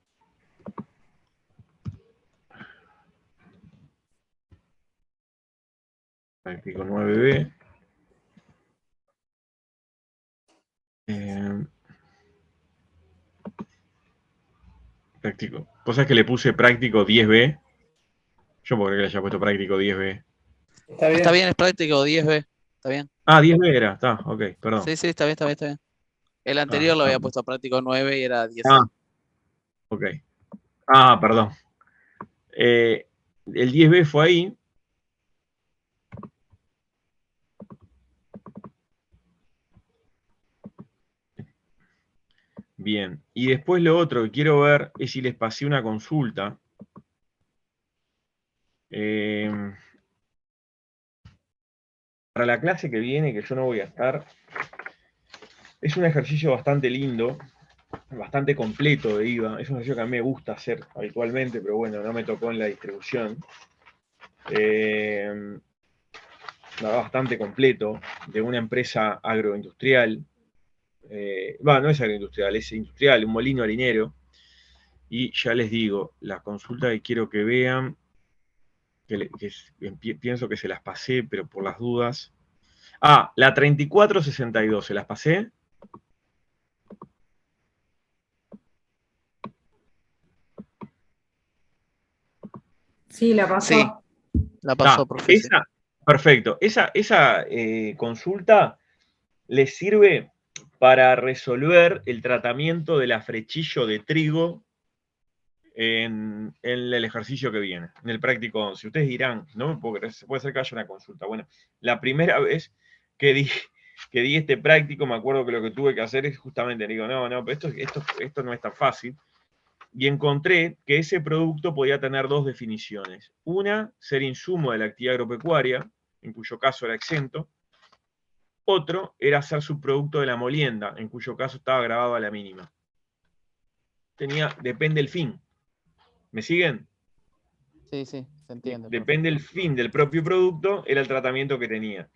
Práctico 9B. Práctico. Cosas que le puse práctico 10B. Yo puedo creer que le haya puesto práctico 10B. Está bien. Está bien, es práctico 10B. ¿Está bien? Ah, 10B era, está, ok, perdón. Sí, sí, está bien, está bien, está bien. El anterior lo Ah, había puesto a práctico 9 y era 10. ah, ok. Ah, perdón. El 10B fue ahí. Bien. Y después lo otro que quiero ver es si les pasé una consulta. Para la clase que viene, que yo no voy a estar, es un ejercicio bastante lindo, bastante completo de IVA. Es un ejercicio que a mí me gusta hacer habitualmente, pero bueno, no me tocó en la distribución. Bastante completo, de una empresa agroindustrial. No es agroindustrial, es industrial, un molino harinero. Y ya les digo, la consulta que quiero que vean, pienso que se las pasé, pero por las dudas. Ah, la 3462, ¿se las pasé? Sí, la Sí, pasó. la pasó, profe, sí. Perfecto. Esa consulta les sirve para resolver el tratamiento del afrechillo de trigo en el ejercicio que viene, en el práctico 11. Ustedes dirán, no me puedo creer, puede ser que haya una consulta. Bueno, la primera vez que di este práctico, me acuerdo que lo que tuve que hacer es justamente, digo, no, pero esto no es tan fácil. Y encontré que ese producto podía tener dos definiciones. Una, ser insumo de la actividad agropecuaria, en cuyo caso era exento. Otro era ser subproducto de la molienda, en cuyo caso estaba grabado a la mínima. Depende del fin. ¿Me siguen? Sí, sí, se entiende, profe. Depende del fin del propio producto, era el tratamiento que tenía.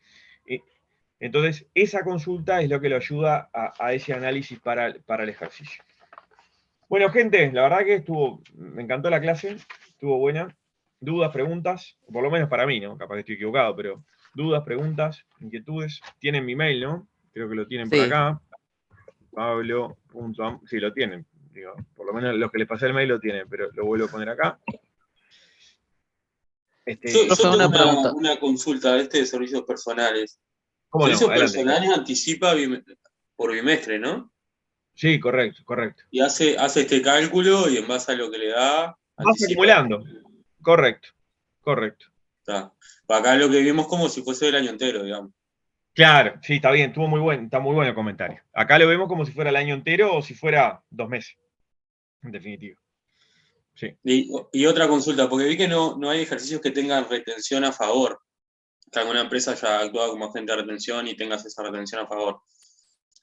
Entonces, esa consulta es lo que lo ayuda a ese análisis para el ejercicio. Bueno, gente, la verdad que me encantó la clase, estuvo buena. Dudas, preguntas, por lo menos para mí, ¿no? Capaz que estoy equivocado, pero dudas, preguntas, inquietudes. Tienen mi mail, ¿no? Creo que lo tienen por Sí, acá. Pablo.am. Sí, lo tienen. Digo, por lo menos los que les pasé el mail lo tienen, pero lo vuelvo a poner acá. Yo profe, tengo una pregunta. una consulta de servicios personales. ¿Cómo no? Servicios Adelante, Nico. personales anticipa por bimestre, ¿no? Sí, correcto. Y hace este cálculo y en base a lo que le da, Vas anticipa. acumulando. Correcto. Está. Acá lo que vimos como si fuese el año entero, digamos. Claro, sí, está bien, está muy bueno el comentario. Acá lo vemos como si fuera el año entero o si fuera 2 meses, en definitiva. Sí. Y otra consulta, porque vi que no hay ejercicios que tengan retención a favor. Que alguna empresa haya actuado como agente de retención y tengas esa retención a favor.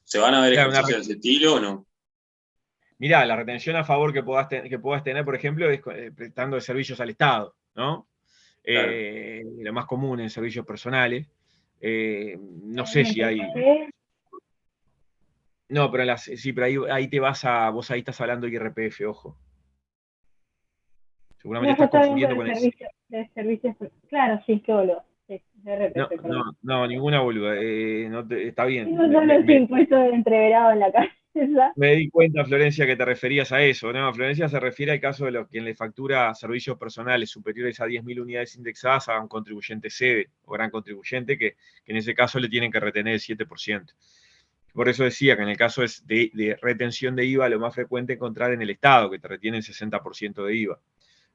¿Se van a ver Claro, ejercicios de ese estilo o no? mirá, la retención a favor que puedas tener, por ejemplo, es prestando servicios al Estado, ¿no? Claro. Lo más común en servicios personales. No sé si hay. MTC, No, pero sí, pero ahí vos ahí estás hablando de IRPF, ojo. Seguramente no, yo estás estoy hablando confundiendo con el. de servicios, claro, sí, qué boludo. Sí, de No, RPP, perdón. ninguna boluda. Está bien. No son los impuestos entreverados en la cabeza. Me di cuenta, Florencia, que te referías a eso, ¿no? Florencia se refiere al caso de quien le factura servicios personales superiores a 10.000 unidades indexadas a un contribuyente sede o gran contribuyente, que en ese caso le tienen que retener el 7%. Por eso decía que en el caso de retención de IVA, lo más frecuente encontrar en el Estado, que te retiene el 60% de IVA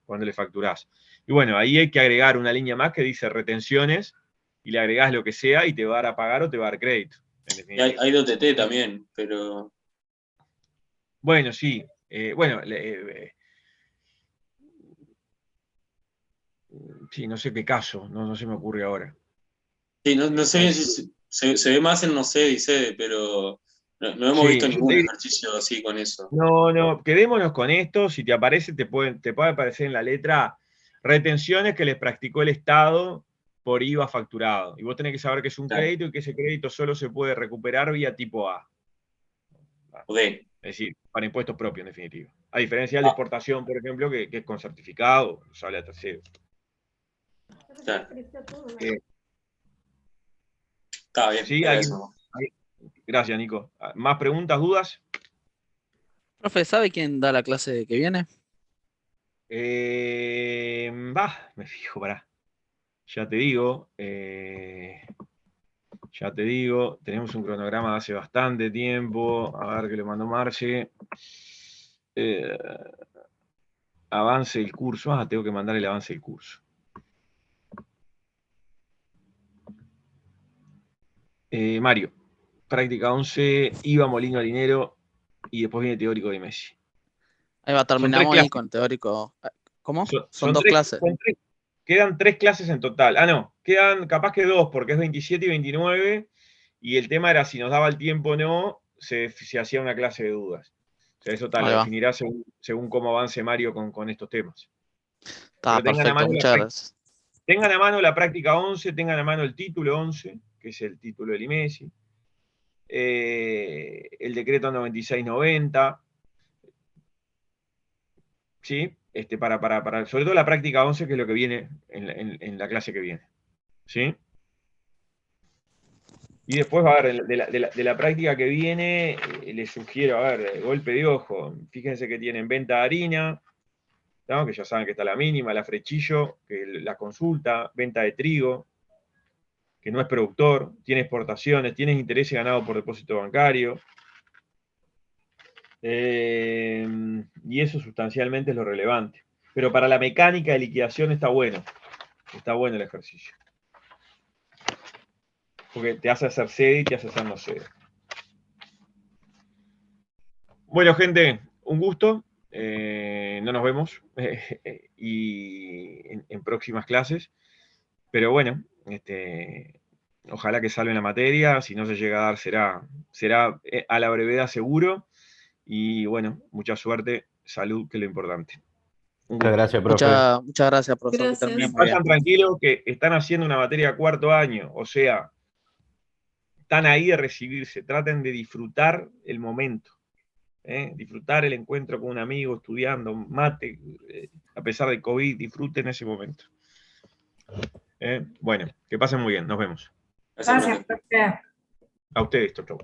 cuando le facturás. Y bueno, ahí hay que agregar una línea más que dice retenciones y le agregás lo que sea y te va a dar a pagar o te va a dar crédito. En Y hay, definitiva. hay de OTT también, pero Bueno, sí. Sí, no sé qué caso, no se me ocurre ahora. sí, no sé bien si se ve más en no sé y sé, pero no hemos visto Sí, yo te ningún diría, ejercicio así con eso. no, quedémonos con esto. Si te aparece, te puede aparecer en la letra retenciones que les practicó el Estado por IVA facturado. Y vos tenés que saber que es un Claro. crédito y que ese crédito solo se puede recuperar vía tipo A. Ok. Es decir, para impuestos propios, en definitiva. A diferencia de la Ah, exportación, por ejemplo, que es con certificado, sale a tercero. claro. Eh, Está bien, ¿Sí? era eso. Gracias, Nico. ¿Más preguntas, dudas? Profe, ¿sabe quién da la clase que viene? Me fijo, pará. Ya te digo. Ya te digo, tenemos un cronograma de hace bastante tiempo. A ver que lo mandó Marce. Avance del curso. Ah, tengo que mandar el avance del curso. Mario, práctica 11, IVA Molino Harinero y después viene teórico de Messi. Ahí va, Son 3 terminamos ahí clases. con teórico. ¿Cómo? Son Son 2 tres- clases. quedan 3 clases en total. Ah, no, quedan capaz que 2, porque es 27 y 29, y el tema era si nos daba el tiempo o no, se hacía una clase de dudas. O sea, eso tal, Ahí lo va. definirá según cómo avance Mario con estos temas. Está Pero tengan a perfecto, mano muchas gracias. tengan a mano la práctica 11, tengan a mano el título 11, que es el título del IMESI, el decreto 9690, ¿sí? Sobre todo la práctica 11, que es lo que viene en la clase que viene, ¿sí? Y después, a ver, de la práctica que viene, les sugiero, a ver, golpe de ojo, fíjense que tienen venta de harina, ¿no? Que ya saben que está la mínima, la frechillo, que la consulta, venta de trigo, que no es productor, tiene exportaciones, tiene intereses ganados por depósito bancario. Y eso sustancialmente es lo relevante. Pero para la mecánica de liquidación está bueno el ejercicio. Porque te hace hacer sede y te hace hacer no sede. Bueno, gente, un gusto. No nos vemos y en próximas clases. Pero bueno, ojalá que salve la materia. Si no se llega a dar, será a la brevedad seguro. Y bueno, mucha suerte, salud, que es lo importante. Muchas gracias, profe. Muchas gracias, profesor. Gracias. Que termine Y muy bien. vayan tranquilos que están haciendo una materia 4º año, o sea, están ahí de recibirse, traten de disfrutar el momento, disfrutar el encuentro con un amigo, estudiando, mate, a pesar de COVID, disfruten ese momento. Bueno, que pasen muy bien, nos vemos. Gracias, Gracias, profe. profe. A ustedes, chau.